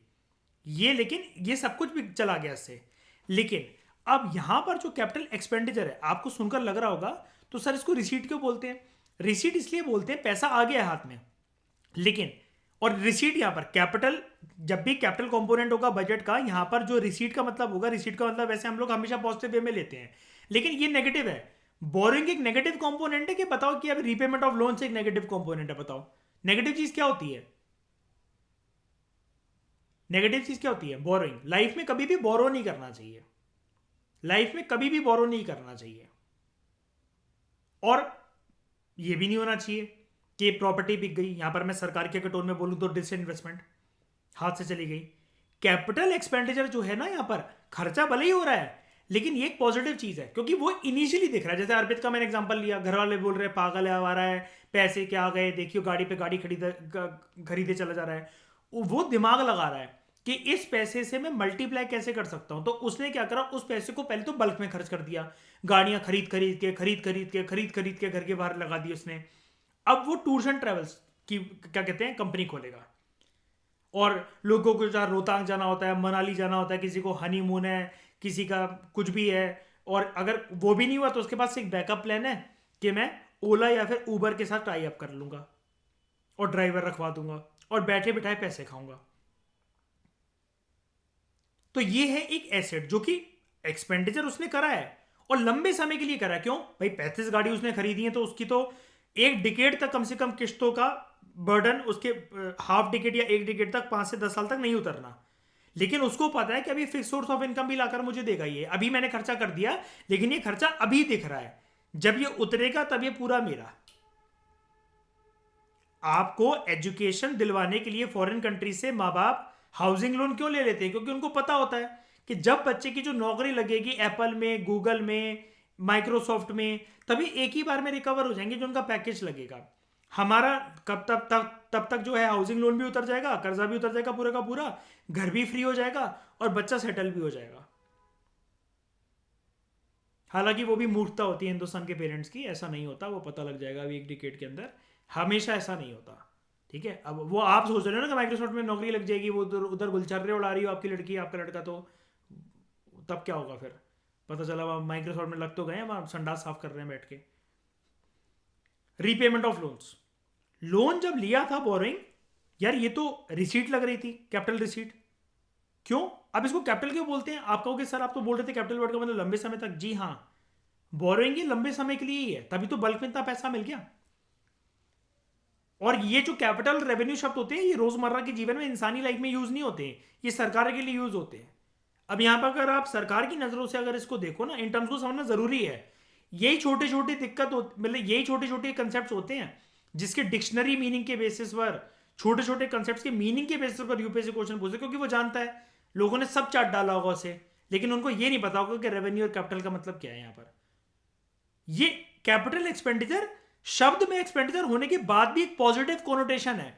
ये लेकिन ये सब कुछ भी चला गया इससे। लेकिन अब यहां पर जो कैपिटल एक्सपेंडिचर है, आपको सुनकर लग रहा होगा तो सर इसको रिसीट क्यों बोलते हैं। रिसीट इसलिए बोलते हैं पैसा आ गया हाथ में, लेकिन और रिसीट यहां पर कैपिटल, जब भी कैपिटल कंपोनेंट होगा बजट का, यहां पर जो रिसीट का मतलब होगा, रिसीट का मतलब वैसे हम लोग हमेशा पॉजिटिव वे में लेते हैं, लेकिन ये नेगेटिव है। बोरिंग एक नेगेटिव कंपोनेंट है कि बताओ कि अब रीपेमेंट ऑफ लोन से एक नेगेटिव कंपोनेंट है, बताओ नेगेटिव चीज क्या होती है। नेगेटिव चीज क्या होती है, बोरोइंग। लाइफ में कभी भी बोरो नहीं करना चाहिए, लाइफ में कभी भी बोरो नहीं करना चाहिए। और ये भी नहीं होना चाहिए कि प्रॉपर्टी बिक गई, यहां पर मैं सरकार के कटोर में बोलूं तो डिसइन्वेस्टमेंट, हाथ से चली गई। कैपिटल एक्सपेंडिचर जो है ना, यहाँ पर खर्चा भले ही हो रहा है, लेकिन ये एक पॉजिटिव चीज है क्योंकि वो इनिशियली दिख रहा है। जैसे अर्पित का मैंने एग्जांपल लिया, घर वाले बोल रहे हैं पागल है, आवारा है, पैसे क्या गए, देखियो गाड़ी पे गाड़ी खरीदे चला जा रहा है। वो दिमाग लगा रहा है कि इस पैसे से मैं मल्टीप्लाई कैसे कर सकता हूं। तो उसने क्या करा, उस पैसे को पहले तो बल्क में खर्च कर दिया, गाड़ियां खरीद के घर के बाहर लगा दी उसने। अब वो टूर्स एंड ट्रेवल्स की क्या कहते हैं कंपनी खोलेगा, और लोगों को जहाँ रोहतांग जाना होता है, मनाली जाना होता है, किसी को हनीमून है, किसी का कुछ भी है, और अगर वो भी नहीं हुआ तो उसके पास एक बैकअप प्लान है कि मैं ओला या फिर उबर के साथ टाई अप कर लूंगा और ड्राइवर रखवा दूंगा और बैठे बिठाए पैसे खाऊंगा। तो ये है एक एसेट जो कि एक्सपेंडिचर उसने करा है और लंबे समय के लिए करा है। क्यों भाई, 35 गाड़ी उसने खरीदी है तो उसकी तो एक डिकेड तक कम से कम किस्तों का बर्डन उसके हाफ डिकेड या एक डिकेड तक, 5 से 10 साल तक नहीं उतरना। लेकिन उसको पता है कि अभी फिक्स सोर्स ऑफ इनकम भी लाकर मुझे देगा ये, अभी मैंने खर्चा कर दिया लेकिन ये खर्चा अभी दिख रहा है, जब ये उतरेगा तब ये पूरा मेरा। आपको एजुकेशन दिलवाने के लिए फॉरेन कंट्री से माँ बाप हाउसिंग लोन क्यों ले लेते हैं? क्योंकि उनको पता होता है कि जब बच्चे की जो नौकरी लगेगी एप्पल में, गूगल में, माइक्रोसॉफ्ट में, तभी एक ही बार में रिकवर हो जाएंगे जो उनका पैकेज लगेगा। हमारा कब तब तक जो है हाउसिंग लोन भी उतर जाएगा, कर्जा भी उतर जाएगा पूरा का पूरा, घर भी फ्री हो जाएगा और बच्चा सेटल भी हो जाएगा। हालांकि वो भी मूर्खता होती है हिंदुस्तान के पेरेंट्स की, ऐसा नहीं होता, वो पता लग जाएगा अभी एक डिकेड के अंदर, हमेशा ऐसा नहीं होता। ठीक है, अब वो आप सोच रहे हो ना कि माइक्रोसॉफ्ट में नौकरी लग जाएगी, वो उधर उधर गुलछर्रे उड़ा रही हो आपकी लड़की आपका लड़का, तो तब क्या होगा फिर? पता चला वहाँ माइक्रोसॉफ्ट में लग तो गए, वहाँ संडास साफ कर रहे हैं बैठ के। रीपेमेंट ऑफ लोन्स, लोन जब लिया था बोरिंग, यार ये तो रिसीट लग रही थी, कैपिटल रिसीट। क्यों? अब इसको कैपिटल क्यों बोलते हैं? आप कहोगे सर आप तो बोल रहे थे कैपिटल वर्ड का मतलब लंबे समय तक। जी हाँ, बोरोइंग ये लंबे समय के लिए ही है, तभी तो बल्क में इतना पैसा मिल गया। और ये जो कैपिटल रेवेन्यू शब्द होते हैं ये रोजमर्रा के जीवन में इंसानी लाइफ में यूज नहीं होते, ये सरकार के लिए यूज होते हैं। अब यहां पर अगर आप सरकार की नजरों से अगर इसको देखो ना, इन टर्म्स को समझना जरूरी है। यही छोटे छोटे दिक्कत मतलब यही छोटे छोटे कंसेप्ट होते हैं जिसके डिक्शनरी मीनिंग के बेसिस पर, छोटे छोटे कंसेप्ट के मीनिंग के बेसिस पर यूपीएससी क्वेश्चन पूछते, क्योंकि वो जानता है लोगों ने सब चार्ट डाला होगा उसे, लेकिन उनको ये नहीं पता होगा कि रेवेन्यू और कैपिटल का मतलब क्या है। यहां पर ये कैपिटल एक्सपेंडिचर शब्द में एक्सपेंडिचर होने के बाद भी एक पॉजिटिव कोनोटेशन है,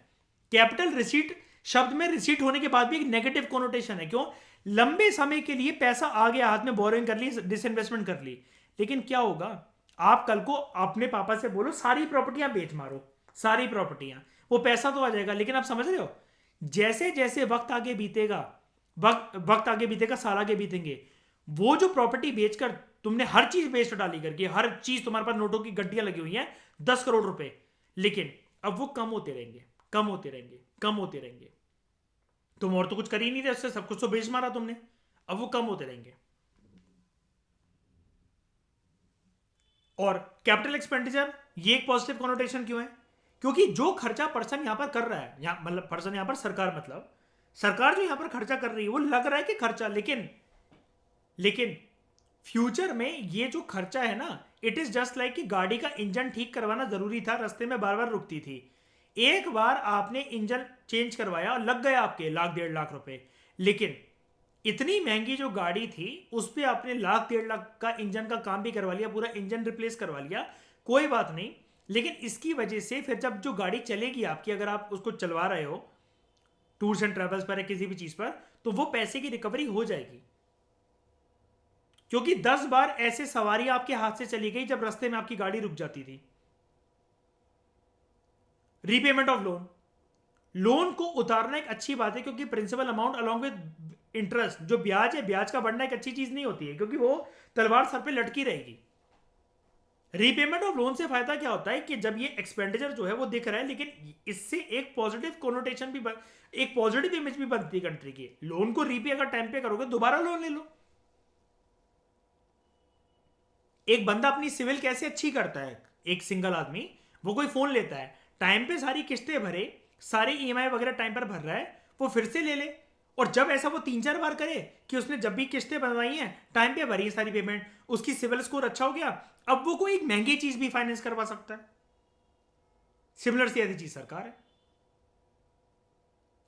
कैपिटल रिसीट शब्द में रिसीट होने के बाद भी एक नेगेटिव कोनोटेशन है। क्यों? लंबे समय के लिए पैसा आ गया हाथ में, बोरिंग कर ली, डिसइन्वेस्टमेंट कर ली, लेकिन क्या होगा? आप कल को अपने पापा से बोलो सारी प्रॉपर्टियां बेच मारो, सारी प्रॉपर्टियां, वो पैसा तो आ जाएगा, लेकिन आप समझ रहे हो जैसे जैसे वक्त आगे बीतेगा, वक्त आगे बीतेगा, साल आगे बीतेंगे, वो जो प्रॉपर्टी बेचकर तुमने हर चीज बेच डाली करके, हर चीज तुम्हारे पास नोटों की गड्डियां लगी हुई हैं 10 करोड़ रुपए, लेकिन अब वो कम होते रहेंगे, कम होते रहेंगे, कम होते रहेंगे। तुम और तो कुछ कर ही नहीं रहे उससे, सब कुछ तो बेच मारा तुमने, अब वो कम होते रहेंगे। और कैपिटल एक्सपेंडिचर ये एक पॉजिटिव कॉनोटेशन क्यों है? क्योंकि जो खर्चा पर्सन यहां पर कर रहा है, यहां मतलब पर्सन यहां पर सरकार, मतलब सरकार जो यहां पर खर्चा कर रही है वो लग रहा है कि खर्चा, लेकिन फ्यूचर में ये जो खर्चा है ना, इट इज जस्ट लाइक कि गाड़ी का इंजन ठीक करवाना जरूरी था, रास्ते में बार बार रुकती थी, एक बार आपने इंजन चेंज करवाया और लग गया आपके 1-1.5 लाख रुपए, लेकिन इतनी महंगी जो गाड़ी थी उस पर आपने 1-1.5 लाख का इंजन का काम भी करवा लिया, पूरा इंजन रिप्लेस करवा लिया, कोई बात नहीं, लेकिन इसकी वजह से फिर जब जो गाड़ी चलेगी आपकी, अगर आप उसको चलवा रहे हो टूर्स एंड ट्रेवल्स पर या किसी भी चीज पर, तो वो पैसे की रिकवरी हो जाएगी। क्योंकि 10 बार ऐसे सवारी आपके हाथ से चली गई जब रास्ते में आपकी गाड़ी रुक जाती थी। रीपेमेंट ऑफ लोन, लोन को उतारना एक अच्छी बात है, क्योंकि principal amount along with interest, जो ब्याज है, ब्याज का बढ़ना एक अच्छी चीज नहीं होती है, क्योंकि वो तलवार सर पे लटकी रहेगी। रीपेमेंट ऑफ लोन से फायदा क्या होता है कि जब ये एक्सपेंडिचर जो है वो दिख रहा है, लेकिन इससे एक पॉजिटिव कोनोटेशन भी एक पॉजिटिव इमेज भी बनती है कंट्री की। लोन को रीपे अगर टाइम पे करोगे, दोबारा लोन ले लो। एक बंदा अपनी सिविल कैसे अच्छी करता है, एक सिंगल आदमी, वो कोई फोन लेता है, टाइम पे सारी किस्तें भरे, सारे ईएमआई वगैरह टाइम पर भर रहा है, वो फिर से ले ले। और जब ऐसा वो 3-4 बार करे कि उसने जब भी किस्तें बनवाई हैं टाइम पे भरी है सारी पेमेंट, उसकी सिविल स्कोर अच्छा हो गया, अब वो कोई एक महंगी चीज भी फाइनेंस करवा सकता है। सिमिलर सी ऐसी चीज सरकार है।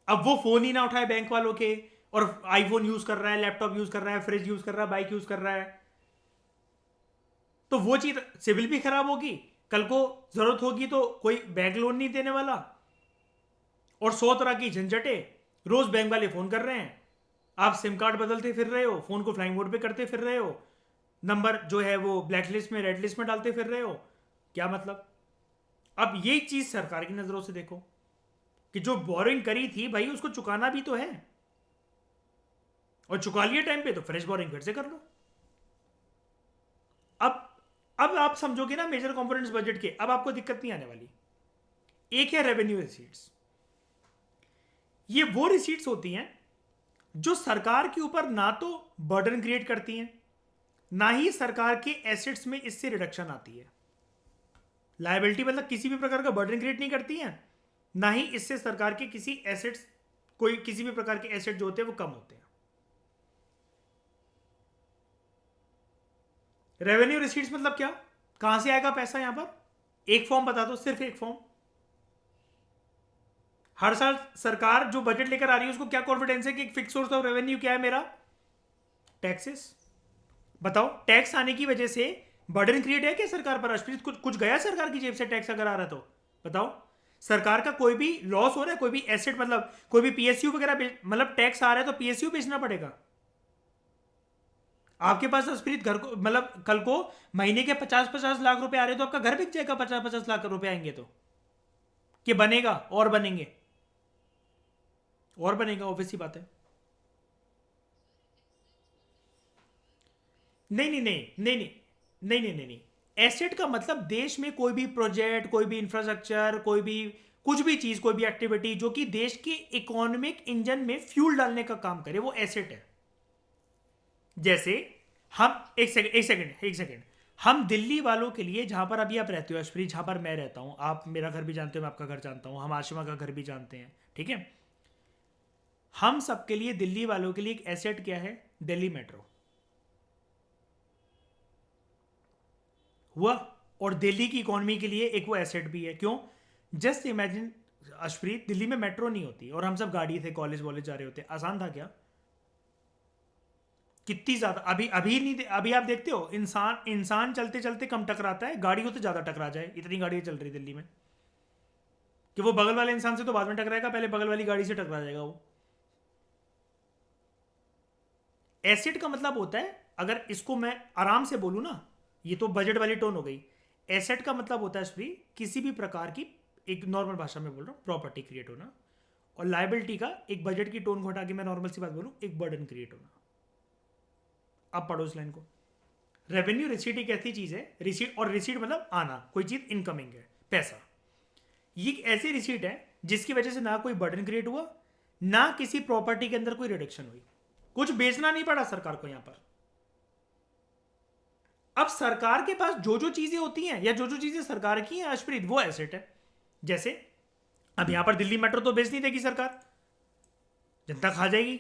अब वो फोन ही ना उठाए बैंक वालों के, और आईफोन यूज कर रहा है, लैपटॉप यूज कर रहा है, फ्रिज यूज कर रहा है, बाइक यूज कर रहा है, तो वो चीज सिविल भी खराब होगी। कल को जरूरत होगी तो कोई बैंक लोन नहीं देने वाला, और 100 तरह की झंझटे। रोज बैंक वाले फोन कर रहे हैं, आप सिम कार्ड बदलते फिर रहे हो, फोन को फ्लाइंग मोड पे करते फिर रहे हो, नंबर जो है वो ब्लैक लिस्ट में रेड लिस्ट में डालते फिर रहे हो। क्या मतलब? अब ये चीज सरकार की नजरों से देखो कि जो बोरिंग करी थी भाई उसको चुकाना भी तो है, और चुका लिए टाइम पे तो फ्रेश बोरिंग फिर से कर लो। अब अब आप समझोगे ना मेजर कंपोनेंट्स बजट के, अब आपको दिक्कत नहीं आने वाली। एक है रेवेन्यू रिसीट्स। ये वो रिसीट्स होती हैं जो सरकार के ऊपर ना तो बर्डन क्रिएट करती हैं, ना ही सरकार के एसेट्स में इससे रिडक्शन आती है। लायबिलिटी मतलब किसी भी प्रकार का बर्डन क्रिएट नहीं करती हैं, ना ही इससे सरकार के किसी एसेट्स, कोई किसी भी प्रकार के एसेट जो होते हैं वो कम होते हैं। रेवेन्यू रिसीट्स मतलब क्या? कहां से आएगा पैसा? यहां पर एक फॉर्म बता दो, सिर्फ एक फॉर्म। हर साल सरकार जो बजट लेकर आ रही है उसको क्या कॉन्फिडेंस है कि एक फिक्स सोर्स ऑफ रेवेन्यू क्या है मेरा? टैक्सेस। बताओ, टैक्स आने की वजह से बर्डन क्रिएट है क्या सरकार पर? अश्प्रीत, कुछ कुछ गया सरकार की जेब से टैक्स अगर आ रहा तो बताओ। सरकार का कोई भी लॉस हो रहा है, कोई भी एसेट, मतलब कोई भी पीएसयू वगैरह मतलब टैक्स आ रहा है तो पीएसयू बेचना पड़ेगा। आपके पास अश्प्रीत घर को, मतलब कल को महीने के 50-50 लाख रुपए आ रहे तो आपका घर बिक जाएगा 50-50 लाख रुपए आएंगे तो? कि बनेगा और बनेंगे और बनेगा, ऑब्वियस सी बात है। नहीं नहीं नहीं नहीं नहीं नहीं नहीं नहीं नहीं। एसेट का मतलब देश में कोई भी प्रोजेक्ट, कोई भी इंफ्रास्ट्रक्चर, कोई भी कुछ भी चीज, कोई भी एक्टिविटी जो कि देश के इकोनॉमिक इंजन में फ्यूल डालने का काम करे, वो एसेट है। जैसे हम, एक सेकंड, हम दिल्ली वालों के लिए, जहां पर अभी आप रहते हो अश्विनी, जहां पर मैं रहता हूं, आप मेरा घर भी जानते हो, मैं आपका घर जानता हूं, हम आशिमा का घर भी जानते हैं, ठीक है। हम सबके लिए, दिल्ली वालों के लिए एक एसेट क्या है? दिल्ली मेट्रो हुआ। और दिल्ली की इकोनॉमी के लिए एक वो एसेट भी है। क्यों? जस्ट इमेजिन अशप्रीत, दिल्ली में मेट्रो नहीं होती और हम सब गाड़ी थे, कॉलेज वॉलेज जा रहे होते, आसान था क्या? कितनी ज्यादा, अभी अभी नहीं, अभी आप देखते हो इंसान इंसान चलते चलते कम टकराता है, गाड़ी हो तो ज्यादा टकरा जाए, इतनी गाड़ियां चल रही दिल्ली में कि वो बगल वाले इंसान से तो बाद में टकराएगा, पहले बगल वाली गाड़ी से टकरा जाएगा वो। एसेट का मतलब होता है, अगर इसको मैं आराम से बोलूं ना, ये तो बजट वाली टोन हो गई। एसेट का मतलब होता है श्री, किसी भी प्रकार की, एक नॉर्मल भाषा में बोल रहा हूँ, प्रॉपर्टी क्रिएट होना। और लाइबिलिटी का, एक बजट की टोन को हटा के मैं नॉर्मल सी बात बोलूँ, एक बर्डन क्रिएट होना। अब पढ़ो इस लाइन को। रेवेन्यू रिसीट एक ऐसी चीज है, रिसीट, और रिसीट मतलब आना, कोई चीज इनकमिंग है, पैसा। ये एक ऐसी रिसीट है जिसकी वजह से ना कोई बर्डन क्रिएट हुआ, ना किसी प्रॉपर्टी के अंदर कोई रिडक्शन हुई, कुछ बेचना नहीं पड़ा सरकार को यहां पर। अब सरकार के पास जो जो चीजें होती हैं, या जो जो चीजें सरकार की हैं अशप्रीत, वो एसेट है। जैसे अब यहां पर दिल्ली मेट्रो तो बेच नहीं देगी सरकार, जनता खा जाएगी,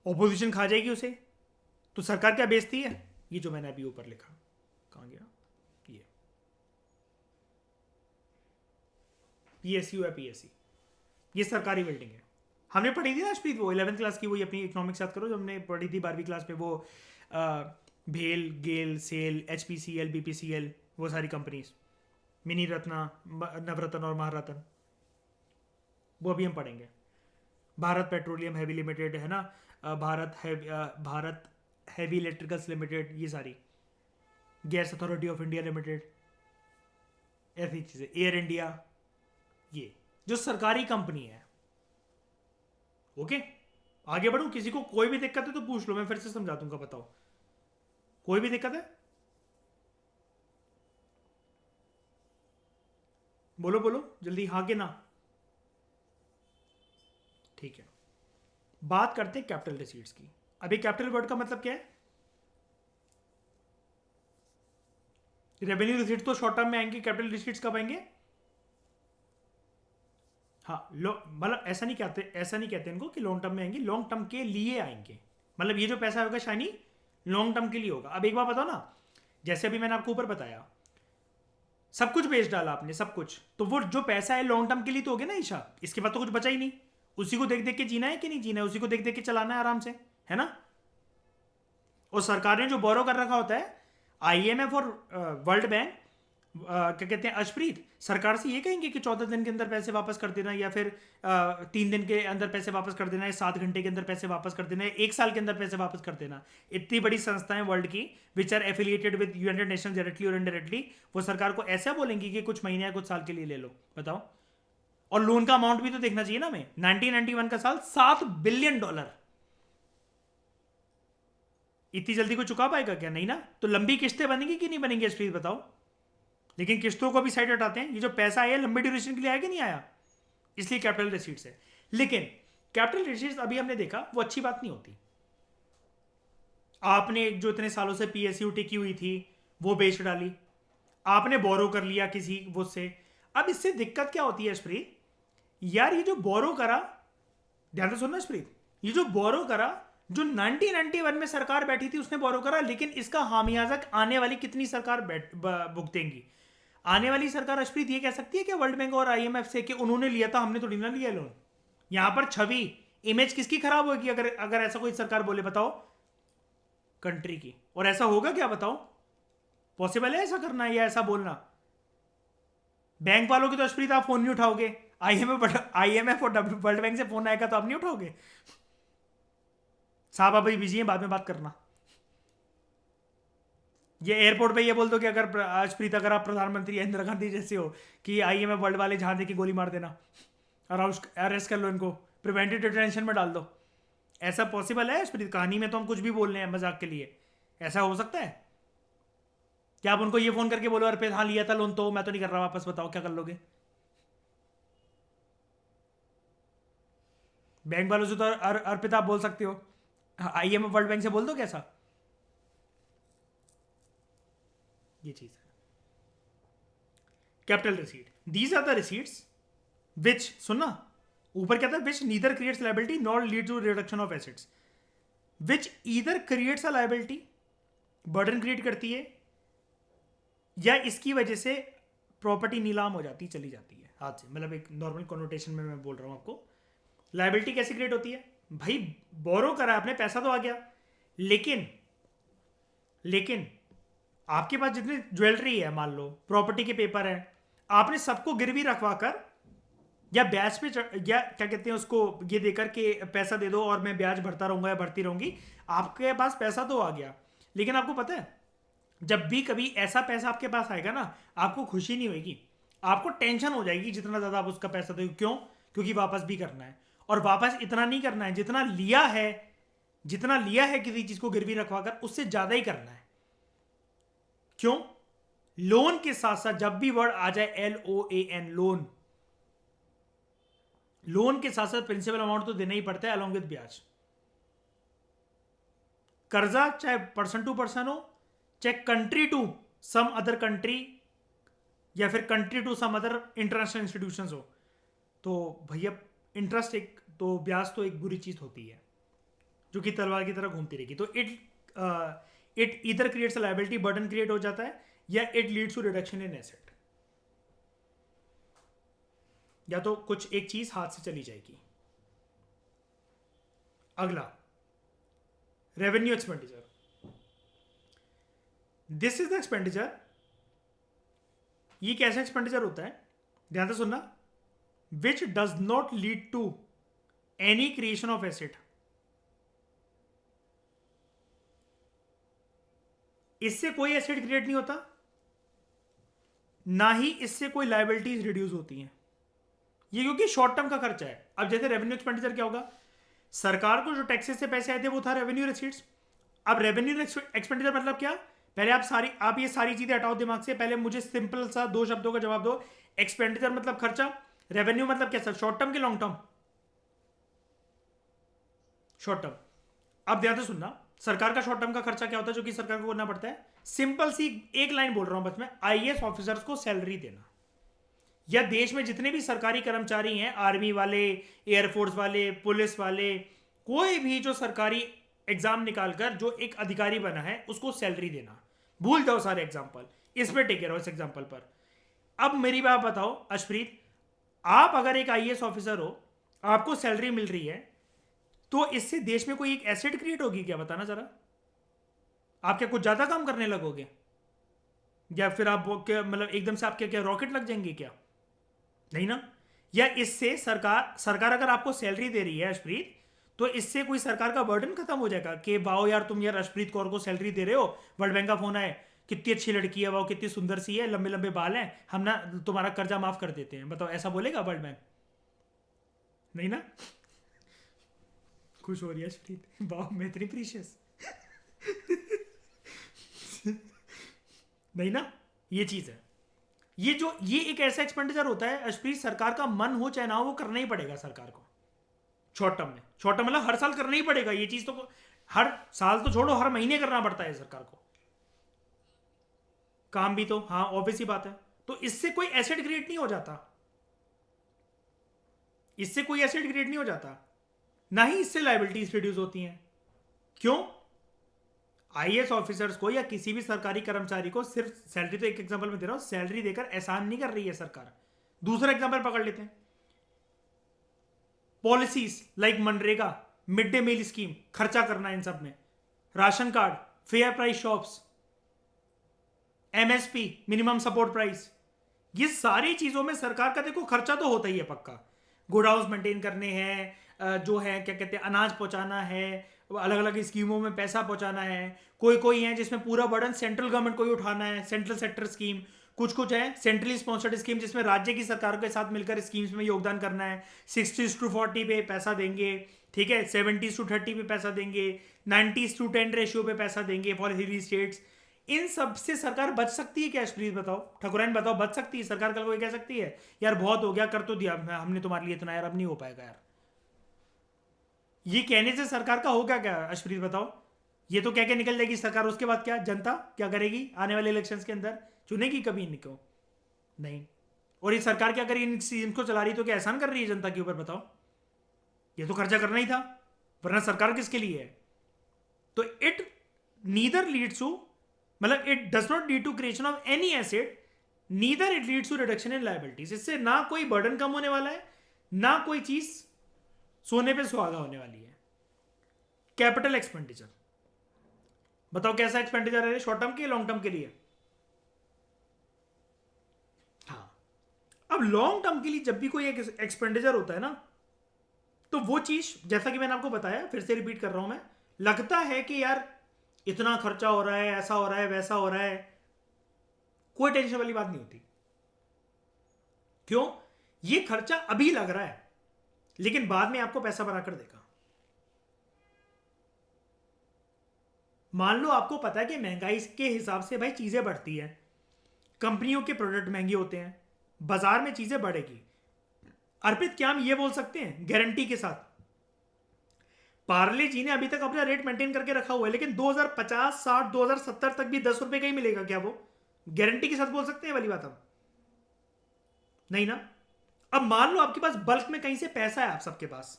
ओपोजिशन खा जाएगी उसे, तो सरकार क्या बेचती है? ये जो मैंने अभी ऊपर लिखा, कहां गया ये, पीएसयू है, पीएससी, ये सरकारी बिल्डिंग है। हमने पढ़ी थी ना अशप्रीत वो 11th क्लास की, वही अपनी इकोनॉमिक्स याद करो, जो हमने पढ़ी थी 12वीं क्लास में, वो भेल, गेल, सेल, एचपीसीएल, बीपीसीएल, वो सारी कंपनीज, मिनी रत्ना, नवरत्न और महारत्न, वो अभी हम पढ़ेंगे। भारत पेट्रोलियम हैवी लिमिटेड है ना, भारत हैवी इलेक्ट्रिकल्स लिमिटेड, ये सारी, gas authority of India limited, ऐसी चीज़ें, एयर इंडिया, ये जो सरकारी कंपनी है। ओके, आगे बढ़ूं? किसी को कोई भी दिक्कत है तो पूछ लो, मैं फिर से समझा दूंगा, बताओ कोई भी दिक्कत है? बोलो बोलो जल्दी, हाँ कि ना। ठीक है, बात करते हैं कैपिटल रिसीट्स की। अभी कैपिटल वर्ड का मतलब क्या है? रेवेन्यू रिसीट्स तो शॉर्ट टर्म में आएंगे, कैपिटल रिसीट्स कब आएंगे? हाँ, मतलब ऐसा नहीं कहते इनको कि लॉन्ग टर्म में आएंगे, लॉन्ग टर्म के लिए आएंगे। मतलब ये जो पैसा होगा शाइनी, लॉन्ग टर्म के लिए होगा। अब एक बार बताओ ना, जैसे अभी मैंने आपको ऊपर बताया, सब कुछ बेच डाला आपने, सब कुछ, तो वो जो पैसा है लॉन्ग टर्म के लिए तो हो गया ना ईशा, इसके बाद तो कुछ बचा ही नहीं। उसी को देख देख के जीना है कि नहीं जीना है, उसी को देख देख के चलाना है आराम से, है ना। और सरकार ने जो बोरो कर रखा होता है, आईएमएफ और वर्ल्ड बैंक क्या कहते हैं, अर्शप्रीत, सरकार से ये कहेंगे कि 14 दिन के अंदर पैसे वापस कर देना, या फिर 3 दिन के अंदर पैसे वापस कर देना, या 7 घंटे के अंदर पैसे वापस कर देना, या 1 साल के अंदर पैसे वापस कर देना। इतनी बड़ी संस्थाएं वर्ल्ड की which are affiliated with United Nations directly और इनडायरेक्टली, वो सरकार को ऐसा बोलेंगी कि कुछ महीने या कुछ साल के लिए ले लो, बताओ। और लोन का अमाउंट भी तो देखना चाहिए ना हमें, 1991 का साल, $7 बिलियन। इतनी जल्दी कोई चुका पाएगा क्या? नहीं ना। तो लंबी किस्तें बनेंगी कि नहीं बनेंगी प्लीज बताओ। लेकिन किस्तों को भी साइड हटाते हैं, ये जो पैसा आया लंबी ड्यूरेशन के लिए आया कि नहीं आया, इसलिए कैपिटल रिसीट्स है। लेकिन कैपिटल रिसीट्स अभी हमने देखा वो अच्छी बात नहीं होती। आपने जो इतने सालों से पीएसयू टिकी हुई थी वो बेच डाली, आपने बोरो कर लिया किसी वो से। अब इससे दिक्कत क्या होती है स्प्रीत, यार ये जो बोरो करा, ध्यान से सुनना स्प्रीत, ये जो बोरो करा, जो 1991 में सरकार बैठी थी उसने बोरो करा, लेकिन इसका खामियाजा आने वाली कितनी सरकार भुगतेंगी। आने वाली सरकार अशप्रीत ये कह सकती है कि वर्ल्ड बैंक और आईएमएफ से कि उन्होंने लिया था, हमने थोड़ी ना लिया लोन। यहां पर छवि, इमेज किसकी खराब होगी अगर अगर ऐसा कोई सरकार बोले, बताओ, कंट्री की। और ऐसा होगा क्या, बताओ, पॉसिबल है ऐसा करना या ऐसा बोलना? बैंक वालों की तो अशप्रीत आप फोन नहीं उठाओगे, आईएमएफ और वर्ल्ड बैंक से फोन आएगा तो आप नहीं उठाओगे, साहब अभी बिजी हैं, बाद में बात करना। ये एयरपोर्ट पे ये बोल दो कि अगर अशप्रीत, अगर आप प्रधानमंत्री इंदिरा गांधी जैसे हो कि आईएमएफ वर्ल्ड वाले जहां देखी गोली मार देना, अरेस्ट कर लो इनको, प्रिवेंटिव डिटेंशन में डाल दो। ऐसा पॉसिबल है अशप्रीत? कहानी में तो हम कुछ भी बोल रहे हैं मजाक के लिए, ऐसा हो सकता है क्या? आप उनको ये फोन करके बोलो अर्पित हाँ लिया था लोन, तो मैं तो नहीं कर रहा वापस, बताओ क्या कर लोगे? बैंक वालों से तो अर्पित आप बोल सकते हो, आईएमएफ वर्ल्ड बैंक से बोल दो कैसा, ये चीज है। Capital receipt, these are the receipts which, सुनना ऊपर क्या था, which neither creates liability not lead to reduction of assets, which either creates a liability, burden create करती है, या इसकी वजह से प्रॉपर्टी नीलाम हो जाती, चली जाती है हाथ से, मतलब एक नॉर्मल कॉनोटेशन में मैं बोल रहा हूं आपको। लायबिलिटी कैसे क्रिएट होती है भाई? बोरो करा आपने, पैसा तो आ गया, लेकिन लेकिन आपके पास जितनी ज्वेलरी है, मान लो प्रॉपर्टी के पेपर है, आपने सबको गिरवी रखवा कर या ब्याज पे या क्या कहते हैं उसको, ये देकर के पैसा दे दो और मैं ब्याज भरता रहूंगा या भरती रहूंगी, आपके पास पैसा तो आ गया। लेकिन आपको पता है जब भी कभी ऐसा पैसा आपके पास आएगा ना, आपको खुशी नहीं होगी, आपको टेंशन हो जाएगी जितना ज्यादा आप उसका पैसा दो। क्यों? क्योंकि वापस भी करना है, और वापस इतना नहीं करना है जितना लिया है, जितना लिया है किसी चीज को गिरवी रखवा कर, उससे ज्यादा ही करना है। क्यों? लोन के साथ साथ जब भी वर्ड आ जाए LOAN, लोन, लोन के साथ साथ प्रिंसिपल अमाउंट तो देना ही पड़ता है अलॉन्ग विद ब्याज। कर्जा चाहे पर्सन टू पर्सन हो, चाहे country to some other country, या फिर country to some other international institutions हो, तो भैया इंटरेस्ट एक तो, ब्याज तो एक बुरी चीज होती है जो कि तलवार की तरह घूमती रहेगी। तो it either creates a liability, burden create हो जाता है, या it leads to reduction in asset, या तो कुछ एक चीज हाथ से चली जाएगी। अगला, revenue expenditure, this is the expenditure. ये कैसा एक्सपेंडिचर होता है, ध्यान से सुनना, which does not lead to any creation of asset, इससे कोई एसेट क्रिएट नहीं होता, ना ही इससे कोई लायबिलिटीज रिड्यूस होती हैं, ये क्योंकि शॉर्ट टर्म का खर्चा है। अब जैसे रेवेन्यू एक्सपेंडिचर क्या होगा, सरकार को जो टैक्सेस से पैसे आए थे वो था रेवेन्यू रिसीट्स। अब रेवेन्यू एक्सपेंडिचर मतलब क्या? पहले आप ये सारी चीजें हटाओ दिमाग से, पहले मुझे सिंपल सा 2 शब्दों का जवाब दो। एक्सपेंडिचर मतलब खर्चा, रेवेन्यू मतलब क्या सर, शॉर्ट टर्म के लॉन्ग टर्म? Short term. अब ध्यान से सुनना, सरकार का शॉर्ट टर्म का खर्चा क्या होता है जो कि सरकार को करना पड़ता है? सिंपल सी एक लाइन बोल रहा हूं बस मैं, आईएएस ऑफिसर्स को सैलरी देना, या देश में जितने भी सरकारी कर्मचारी हैं, आर्मी वाले, एयरफोर्स वाले, पुलिस वाले, कोई भी जो सरकारी एग्जाम निकालकर जो एक अधिकारी बना है उसको सैलरी देना। भूल जाओ सारे एग्जाम्पल, इस पर टिके रहो, इस एग्जाम्पल पर। अब मेरी बात बताओ अशप्रीत, आप अगर एक आईएएस ऑफिसर हो, आपको सैलरी मिल रही है, तो इससे देश में कोई एक एसेट क्रिएट होगी क्या? बताना जरा। आप क्या कुछ ज्यादा काम करने लगोगे, या फिर आप क्या मतलब एकदम से आपके क्या रॉकेट लग जाएंगे क्या? नहीं ना। या इससे सरकार सरकार अगर आपको सैलरी दे रही है अशप्रीत, तो इससे कोई सरकार का बर्डन खत्म हो जाएगा कि वाओ यार, तुम यार अशप्रीत कौर को सैलरी दे रहे हो, वर्ल्ड बैंक का फोन आए, कितनी अच्छी लड़की है, वाओ कितनी सुंदर सी है, लंबे लंबे बाल हैं, हम ना तुम्हारा कर्जा माफ कर देते हैं। बताओ, ऐसा बोलेगा वर्ल्ड बैंक? नहीं ना। खुश हो रही है अशप्रीत, वाओ मैं इतनी प्रीशियस। नहीं ना। ये चीज है। ये एक ऐसा एक्सपेंडिचर होता है अशप्रीत, सरकार का मन हो चाहे ना हो, वो करना ही पड़ेगा सरकार को। शॉर्ट टर्म में, शॉर्ट टर्म मतलब हर साल करना ही पड़ेगा ये चीज तो। हर साल तो छोड़ो, हर महीने करना पड़ता है सरकार को काम भी। तो हाँ, ऑब्वियस ही बात है। तो इससे कोई एसेट क्रिएट नहीं हो जाता, इससे कोई एसेट क्रिएट नहीं हो जाता, ना ही इससे लाइबिलिटीज रिड्यूस होती हैं। क्यों? आईएएस ऑफिसर्स को या किसी भी सरकारी कर्मचारी को सिर्फ सैलरी, तो एक एग्जांपल में दे रहा हूं, सैलरी देकर एहसान नहीं कर रही है सरकार। दूसरा एग्जांपल पकड़ लेते हैं, पॉलिसीज लाइक मनरेगा, मिड डे मील स्कीम, खर्चा करना इन सब में, ration card, fair price shops, MSP minimum support price, ये सारी चीजों में सरकार का देखो खर्चा तो होता ही है पक्का। गुड हाउस मेंटेन करने हैं, जो है क्या कहते हैं, अनाज पहुंचाना है, अलग अलग स्कीमों में पैसा पहुंचाना है। कोई कोई है जिसमें पूरा बर्डन सेंट्रल गवर्नमेंट को ही उठाना है, सेंट्रल सेक्टर स्कीम। कुछ कुछ है सेंट्रली स्पॉन्सर्ड स्कीम, जिसमें राज्य की सरकार के साथ मिलकर स्कीम्स में योगदान करना है। 60:40 पे पैसा देंगे, ठीक है, 70:30 पे पैसा देंगे, 90:10 रेशियो पे पैसा देंगे फॉर हिली स्टेट्स। इन सब से सरकार बच सकती है क्या? प्लीज बताओ ठकुराइन, बताओ बच सकती है सरकार? कल को ये कह सकती है यार बहुत हो गया, कर तो दिया हमने तुम्हारे लिए इतना यार, अब नहीं हो पाएगा यार? ये कहने से सरकार का होगा क्या अशप्रीत बताओ? ये तो कह के निकल जाएगी सरकार, उसके बाद क्या जनता क्या करेगी आने वाले इलेक्शंस के अंदर? चुनेगी कभी इनको? नहीं। और ये सरकार क्या करेगी, इनको चला रही तो क्या एहसान कर रही है जनता के ऊपर? बताओ, ये तो खर्चा करना ही था, वरना सरकार किसके लिए है? तो इट नीदर लीड्स टू, मतलब it does not lead to creation of any asset, neither it leads to reduction in liabilities. इससे ना कोई बर्डन कम होने वाला है, ना कोई चीज सोने पे सुहागा होने वाली है। कैपिटल एक्सपेंडिचर, बताओ कैसा एक्सपेंडिचर है, शॉर्ट टर्म के लॉन्ग टर्म के लिए? हाँ। अब लॉन्ग टर्म के लिए जब भी कोई एक एक्सपेंडिचर होता है ना, तो वो चीज जैसा कि मैंने आपको बताया, फिर से रिपीट कर रहा हूं मैं, लगता है कि यार इतना खर्चा हो रहा है, ऐसा हो रहा है, वैसा हो रहा है, कोई टेंशन वाली बात नहीं होती। क्यों? ये खर्चा अभी लग रहा है, लेकिन बाद में आपको पैसा बनाकर देगा। मान लो आपको पता है कि महंगाई के हिसाब से भाई चीजें बढ़ती हैं, कंपनियों के प्रोडक्ट महंगे होते हैं, बाजार में चीजें बढ़ेगी। अर्पित, क्या हम ये बोल सकते हैं गारंटी के साथ, पार्ले जी ने अभी तक अपना रेट मेंटेन करके रखा हुआ है, लेकिन 2050, 60, 2070 तक भी 10 रुपए का ही मिलेगा क्या? वो गारंटी के साथ बोल सकते हैं वाली बात? हम नहीं ना। अब मान लो आपके पास बल्क में कहीं से पैसा है आप सबके पास,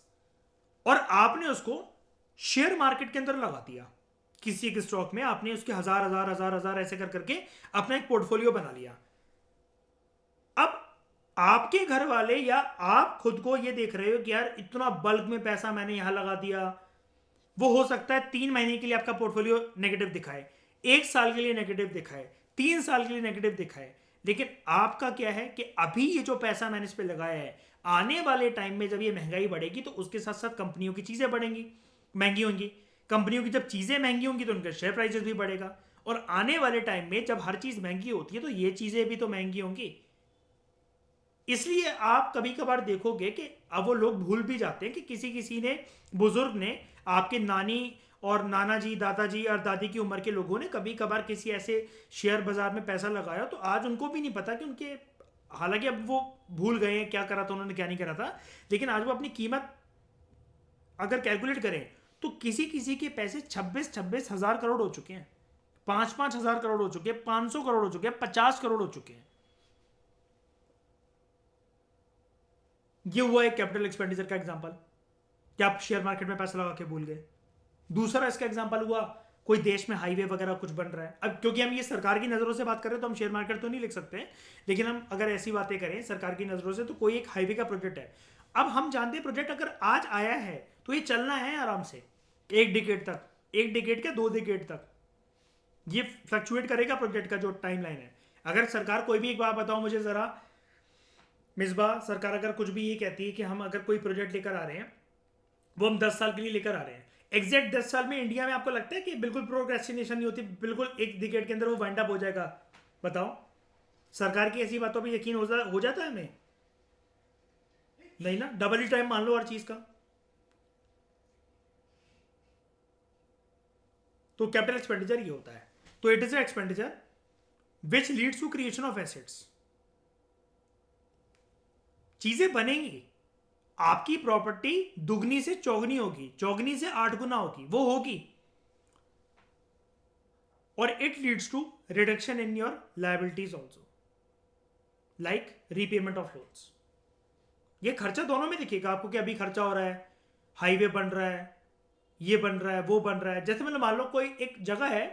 और आपने उसको शेयर मार्केट के अंदर लगा दिया, किसी एक स्टॉक में आपने उसके हजार हजार हजार हजार ऐसे कर करके अपना एक पोर्टफोलियो बना लिया। अब आपके घर वाले या आप खुद को ये देख रहे हो कि यार इतना बल्क में पैसा मैंने यहां लगा दिया, वो हो सकता है 3 महीने के लिए आपका पोर्टफोलियो नेगेटिव दिखाए, 1 साल के लिए नेगेटिव दिखाए, 3 साल के लिए नेगेटिव दिखाए, लेकिन आपका क्या है कि अभी ये जो पैसा मैंने इस पर लगाया है, आने वाले टाइम में जब ये महंगाई बढ़ेगी तो उसके साथ साथ कंपनियों की चीजें बढ़ेंगी, महंगी होंगी। कंपनियों की जब चीजें महंगी होंगी तो उनका शेयर प्राइसेस भी बढ़ेगा, और आने वाले टाइम में जब हर चीज महंगी होती है तो ये चीजें भी तो महंगी होंगी। इसलिए आप कभी कभार देखोगे कि अब वो लोग भूल भी जाते हैं कि किसी किसी ने, बुजुर्ग ने, आपके नानी और नाना जी, दादाजी और दादी की उम्र के लोगों ने कभी कभार किसी ऐसे शेयर बाजार में पैसा लगाया, तो आज उनको भी नहीं पता कि उनके, हालांकि अब वो भूल गए हैं क्या करा था उन्होंने, क्या नहीं करा था, लेकिन आज वो अपनी कीमत अगर कैलकुलेट करें तो किसी किसी के पैसे 26-26 हजार करोड़ हो चुके हैं, 5-5 हजार करोड़ हो चुके हैं, 500 करोड़ हो चुके हैं, 50 करोड़ हो चुके हैं। ये हुआ एक कैपिटल एक्सपेंडिचर का एग्जांपल, क्या आप शेयर मार्केट में पैसा लगा के भूल गए। दूसरा इसका एग्जांपल हुआ कोई देश में हाईवे वगैरह कुछ बन रहा है। अब क्योंकि हम ये सरकार की नज़रों से बात कर रहे हैं तो हम शेयर मार्केट तो नहीं लिख सकते हैं, लेकिन हम अगर ऐसी बातें करें सरकार की नज़रों से, तो कोई एक हाईवे का प्रोजेक्ट है। अब हम जानते हैं प्रोजेक्ट अगर आज आया है तो ये चलना है आराम से 1 डिकेड तक, 1 डिकेड क्या 2 डिकेड तक ये फ्लक्चुएट करेगा प्रोजेक्ट का जो टाइमलाइन है। अगर सरकार कोई भी, एक बात बताओ मुझे ज़रा मिसबा, सरकार अगर कुछ भी ये कहती है कि हम अगर कोई प्रोजेक्ट लेकर आ रहे हैं वो हम 10 साल के लिए लेकर आ रहे हैं, एग्जैक्ट 10 साल में इंडिया में आपको लगता है कि बिल्कुल प्रोक्रेस्टिनेशन नहीं होती, बिल्कुल 1 डिकेड के अंदर वो वाइंड अप हो जाएगा? बताओ, सरकार की ऐसी बातों पर यकीन हो जाता है हमें? नहीं ना, डबल ही टाइम मान लो हर चीज का। तो कैपिटल एक्सपेंडिचर ये होता है। तो it is a expenditure which leads to creation of assets. चीजें बनेंगी, आपकी प्रॉपर्टी दुगनी से चौगनी होगी, चौगनी से 8 गुना होगी, वो होगी, और it leads to reduction in your liabilities also, like repayment of loans. ये खर्चा दोनों में दिखेगा आपको कि अभी खर्चा हो रहा है, हाईवे बन रहा है, ये बन रहा है, वो बन रहा है। जैसे मतलब मान लो कोई एक जगह है,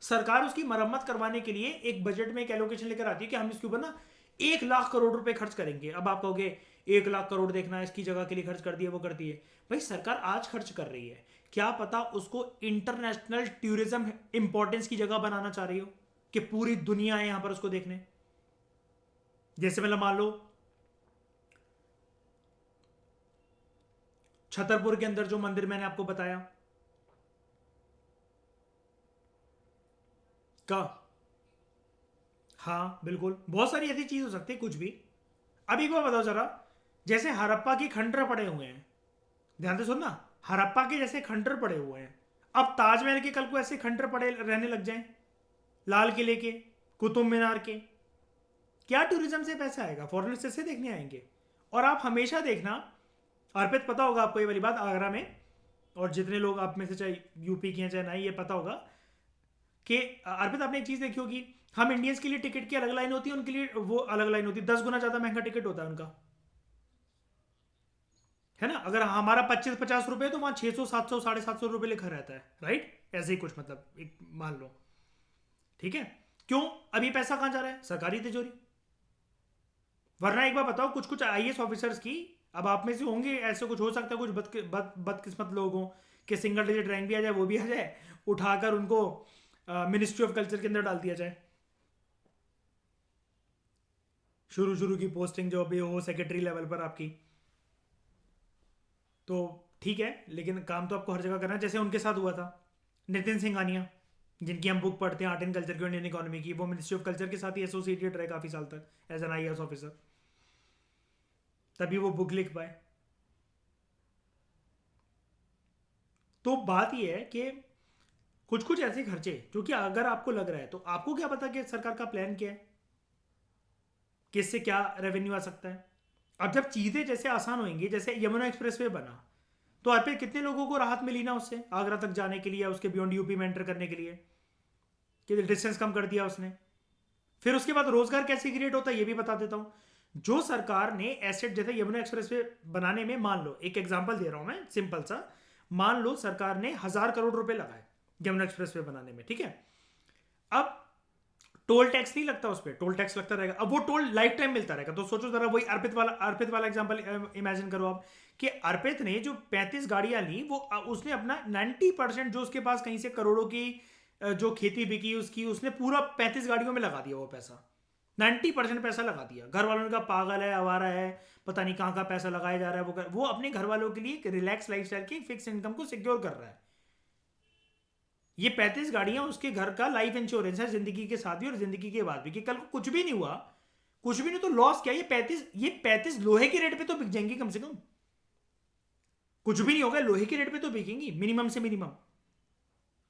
सरकार उसकी मरम्मत करवाने के लिए एक बजट में एक एलोकेशन लेकर आती है कि हम इसके ऊपर ना 1 लाख करोड़ रुपए खर्च करेंगे। अब आप कहोगे 1 लाख करोड़ देखना है, इसकी जगह के लिए खर्च कर दिए, वो कर दिए। भाई सरकार आज खर्च कर रही है, क्या पता उसको इंटरनेशनल टूरिज्म इंपॉर्टेंस की जगह बनाना चाह रही हो कि पूरी दुनिया है यहां पर उसको देखने। जैसे मतलब मान लो छतरपुर के अंदर जो मंदिर मैंने आपको बताया का, हाँ बिल्कुल, बहुत सारी ऐसी चीज हो सकती है, कुछ भी। अब एक बार बताओ जरा, जैसे हड़प्पा के खंडर पड़े हुए हैं, ध्यान से सुनना, हड़प्पा के जैसे खंडर पड़े हुए हैं, अब ताजमहल के कल को ऐसे खंडर पड़े रहने लग जाएं, लाल किले के, कुतुब मीनार के, क्या टूरिज्म से पैसा आएगा? फॉरेनर्स ऐसे देखने आएंगे। और आप हमेशा देखना, अर्पित पता होगा आपको ये वाली बात, आगरा में, और जितने लोग आप में से चाहे यूपी के हैं चाहे नहीं, ये पता होगा कि अर्पित आपने एक चीज देखी होगी, हम इंडियंस के लिए टिकट की अलग लाइन होती है, उनके लिए वो अलग लाइन होती है, 10 गुना ज्यादा महंगा टिकट होता है उनका, है ना? अगर हमारा 25-50 रुपए तो वहां 600-700 750 रुपए लिखा रहता है, राइट? ऐसे ही कुछ, मतलब एक मान लो, ठीक है। क्यों? अभी पैसा कहां जा रहा है? सरकारी तिजोरी। वरना एक बार बताओ, कुछ कुछ आईएएस ऑफिसर्स की, अब आप में से होंगे ऐसे, कुछ हो सकता है कुछ बदकिस्मत लोग हों कि सिंगल डिजिट रैंक भी आ जाए, वो भी आ जाए, उठाकर उनको मिनिस्ट्री ऑफ कल्चर के अंदर डाल दिया जाए, शुरू शुरू की पोस्टिंग जो अभी हो सेक्रेटरी लेवल पर आपकी। तो ठीक है, लेकिन काम तो आपको हर जगह करना है। जैसे उनके साथ हुआ था नितिन सिंघानिया, जिनकी हम बुक पढ़ते हैं आर्ट एंड कल्चर की, इंडियन इकोनॉमी की, वो मिनिस्ट्री ऑफ कल्चर के साथ ही एसोसिएटेड रहे काफ़ी साल तक एज एन आईएएस ऑफिसर, तभी वो बुक लिख पाए। तो बात यह है कि कुछ कुछ ऐसे खर्चे जो कि अगर आपको लग रहा है, तो आपको क्या पता कि सरकार का प्लान क्या है, किससे क्या रेवेन्यू आ सकता है। अब जब चीजें जैसे आसान होंगी, जैसे यमुना एक्सप्रेसवे बना, तो आप पे कितने लोगों को राहत मिली ना उससे, आगरा तक जाने के लिए या उसके बियॉन्ड यूपी में एंटर करने के लिए, कि डिस्टेंस कम कर दिया उसने। फिर उसके बाद रोजगार कैसे क्रिएट होता है ये भी बता देता हूं। जो सरकार ने एसेट, जैसे यमुना एक्सप्रेसवे बनाने में, मान लो एक एग्जांपल दे रहा हूं मैं सिंपल सा, मान लो सरकार ने 1,000 करोड़ रुपए लगाए यमुना एक्सप्रेसवे बनाने में, ठीक है। अब टोल टैक्स नहीं लगता उस पर, टोल टैक्स लगता रहेगा, अब वो टोल लाइफ टाइम मिलता रहेगा। तो सोचो जरा, वही अर्पित वाला एग्जांपल इमेजिन करो आप, कि अर्पित ने जो 35 गाड़ियां ली, वो उसने अपना 90% जो उसके पास कहीं से करोड़ों की जो खेती बिकी उसकी, उसने पूरा 35 गाड़ियों में लगा दिया वो पैसा, 90% पैसा लगा दिया। घर वालों ने कहा पागल है, आवारा है, पता नहीं कहाँ का पैसा लगाया जा रहा है। वो अपने घर वालों के लिए एक रिलैक्स लाइफस्टाइल की फिक्स इनकम को सिक्योर कर रहा है। ये 35 गाड़ियां उसके घर का लाइफ इंश्योरेंस है, जिंदगी के साथ भी और जिंदगी के बाद भी, कि कल को कुछ भी नहीं हुआ, कुछ भी नहीं तो लॉस क्या, ये 35 लोहे के रेट पे तो बिक जाएंगी कम से कम। कुछ भी नहीं होगा, लोहे के रेट पे तो बिकेंगी मिनिमम से मिनिमम।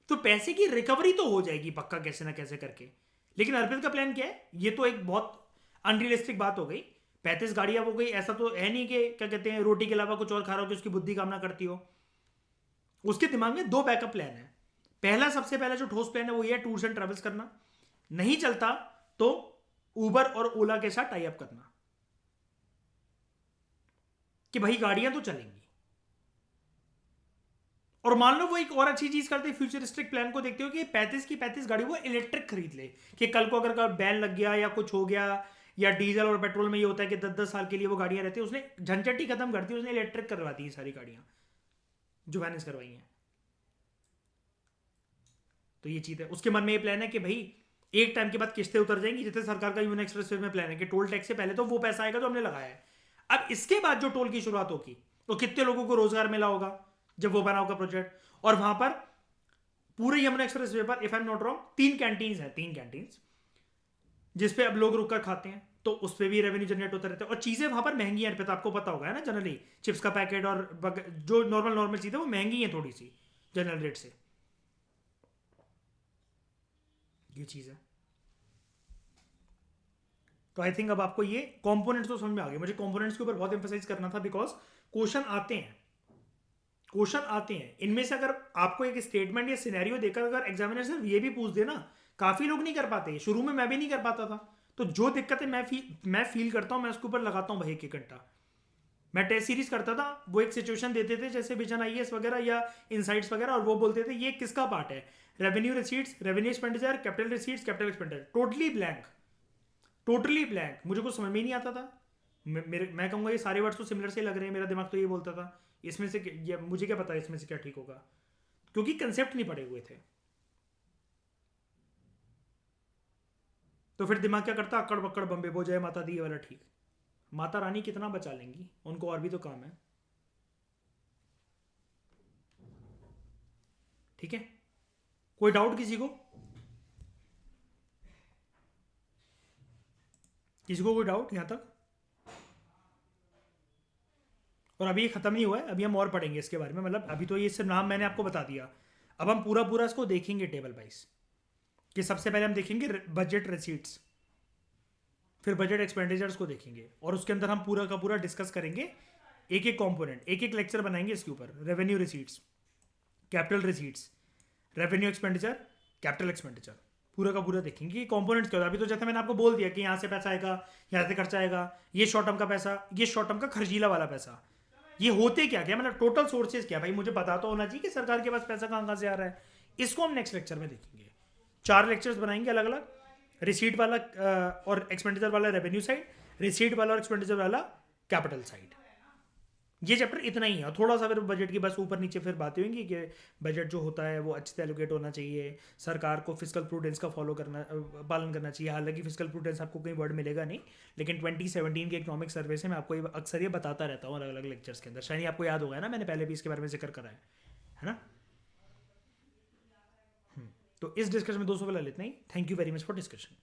तो पैसे की रिकवरी तो हो जाएगी पक्का, कैसे ना कैसे करके। लेकिन अर्पित का प्लान क्या है, ये तो एक बहुत अनरियलिस्टिक बात हो गई। 35 गाड़ियां हो गई, ऐसा तो है नहीं कि क्या कहते हैं रोटी के अलावा कुछ और खा रहा हो कि उसकी बुद्धि कामना करती हो। उसके दिमाग में 2 बैकअप प्लान है। पहला, सबसे पहला जो ठोस प्लान है वो ये है, टूर्स एंड ट्रेवल्स करना, नहीं चलता तो उबर और ओला के साथ टाई अप करना, कि भाई गाड़ियां तो चलेंगी। और मान लो वो एक और अच्छी चीज करते हैं, फ्यूचरिस्टिक प्लान को देखते हो कि 35 की 35 गाड़ी वो इलेक्ट्रिक खरीद ले, कि कल को अगर बैन लग गया या कुछ हो गया, या डीजल और पेट्रोल में ये होता है कि 10-10 साल के लिए वो गाड़ियां रहती है, उसने झंझट ही खत्म कर दी, उसने इलेक्ट्रिक करवा दी सारी गाड़ियां जो मैनेज करवाई हैं। तो ये चीज है, उसके मन में ये प्लान है कि भाई एक टाइम के बाद किस्तें उतर जाएंगी, जितने सरकार का यूनियन एक्सप्रेस में प्लान है कि टोल टैक्स से पहले तो वो पैसा आएगा जो हमने लगाया है। अब इसके बाद जो टोल की शुरुआत होगी तो कितने लोगों को रोजगार मिला होगा जब वो बना होगा प्रोजेक्ट। और वहां पर पूरे यमुना एक्सप्रेस वे पर, if I am not wrong, 3 canteens हैं, 3 कैंटीन्स जिसपे अब लोग रुककर खाते हैं, तो उस पर भी रेवेन्यू जनरेट होता रहता है। और चीजें वहां पर महंगी हैं, तो आपको पता होगा है ना, जनरली चिप्स का पैकेट और जो नॉर्मल नॉर्मल चीजें वो महंगी हैं थोड़ी सी जनरल रेट से। ये चीज है। तो आई थिंक अब आपको ये कंपोनेंट्स तो समझ में आ गए। मुझे कंपोनेंट्स के ऊपर बहुत एम्फेसाइज करना था बिकॉज क्वेश्चन आते हैं, क्वेश्चन आते हैं इनमें से। अगर आपको एक स्टेटमेंट या सिनेरियो देकर अगर एग्जामिनर सिर्फ ये भी पूछ देना, काफी लोग नहीं कर पाते, शुरू में मैं भी नहीं कर पाता था। तो जो दिक्कतें मैं फील करता हूं, मैं उसके ऊपर लगाता हूं भाई एक घंटा। मैं टेस्ट सीरीज करता था, वो एक सिचुएशन देते थे जैसे विजन आईएएस वगैरह या इनसाइट्स वगैरह, और वो बोलते थे ये किसका पार्ट है, revenue receipts, revenue expenditure, capital receipts, capital expenditure, totally blank, totally blank. मुझे कुछ समझ में ही नहीं आता था। मैं कहूंगा ये सारे वर्ड्स तो सिमिलर से लग रहे हैं, मेरा दिमाग तो ये बोलता था इसमें से मुझे क्या पता है इसमें से क्या ठीक होगा, क्योंकि कंसेप्ट नहीं पढ़े हुए थे। तो फिर दिमाग क्या करता, अक्कड़ बक्कड़ बम्बे बो जय माता दी ये वाला ठीक। माता रानी कितना बचा लेंगी, उनको और भी तो काम है। ठीक है, कोई डाउट किसी को, किसी को कोई डाउट यहां तक? और अभी ये खत्म नहीं हुआ है, अभी हम और पढ़ेंगे इसके बारे में। मतलब अभी तो ये सिर्फ नाम मैंने आपको बता दिया, अब हम पूरा पूरा इसको देखेंगे टेबल वाइज। कि सबसे पहले हम देखेंगे बजट रिसीट्स, फिर बजट एक्सपेंडिचर्स को देखेंगे, और उसके अंदर हम पूरा का पूरा डिस्कस करेंगे एक एक कंपोनेंट, एक एक लेक्चर बनाएंगे इसके ऊपर। Revenue receipts, capital receipts, revenue expenditure, capital expenditure, पूरा का पूरा देखेंगे कि कंपोनेंट्स क्या होता है। अभी तो जैसे मैंने आपको बोल दिया कि यहाँ से पैसा आएगा, यहाँ से खर्चा आएगा, ये शॉर्ट टर्म का पैसा, ये शॉर्ट टर्म का खर्चीला वाला पैसा, ये होते क्या क्या, मतलब टोटल सोर्सेज क्या, भाई मुझे पता तो होना चाहिए कि सरकार के पास पैसा कहाँ कहाँ से आ रहा है। इसको हम नेक्स्ट लेक्चर में देखेंगे। 4 लेक्चर्स बनाएंगे अलग अलग, रिसीट वाला और एक्सपेंडिचर वाला रेवेन्यू साइड, रिसीट वाला और एक्सपेंडिचर वाला कैपिटल साइड। ये चैप्टर इतना ही है, और थोड़ा सा फिर बजट की बस ऊपर नीचे फिर बातें होंगी कि बजट जो होता है वो अच्छे से एलोकेट होना चाहिए, सरकार को फिजिकल प्रूडेंस का पालन करना चाहिए। हालांकि फिजिकल प्रूडेंस आपको कहीं वर्ड मिलेगा नहीं, लेकिन 2017 के इकोनॉमिक सर्वे से मैं आपको अक्सर ये बताता रहता हूँ अलग अलग लेक्चर्स के अंदर। शायद आपको याद होगा ना, मैंने पहले भी इसके बारे में जिक्र करा है ना। तो इस डिस्कशन में 200 वाला इतना ही। Thank you very much for discussion.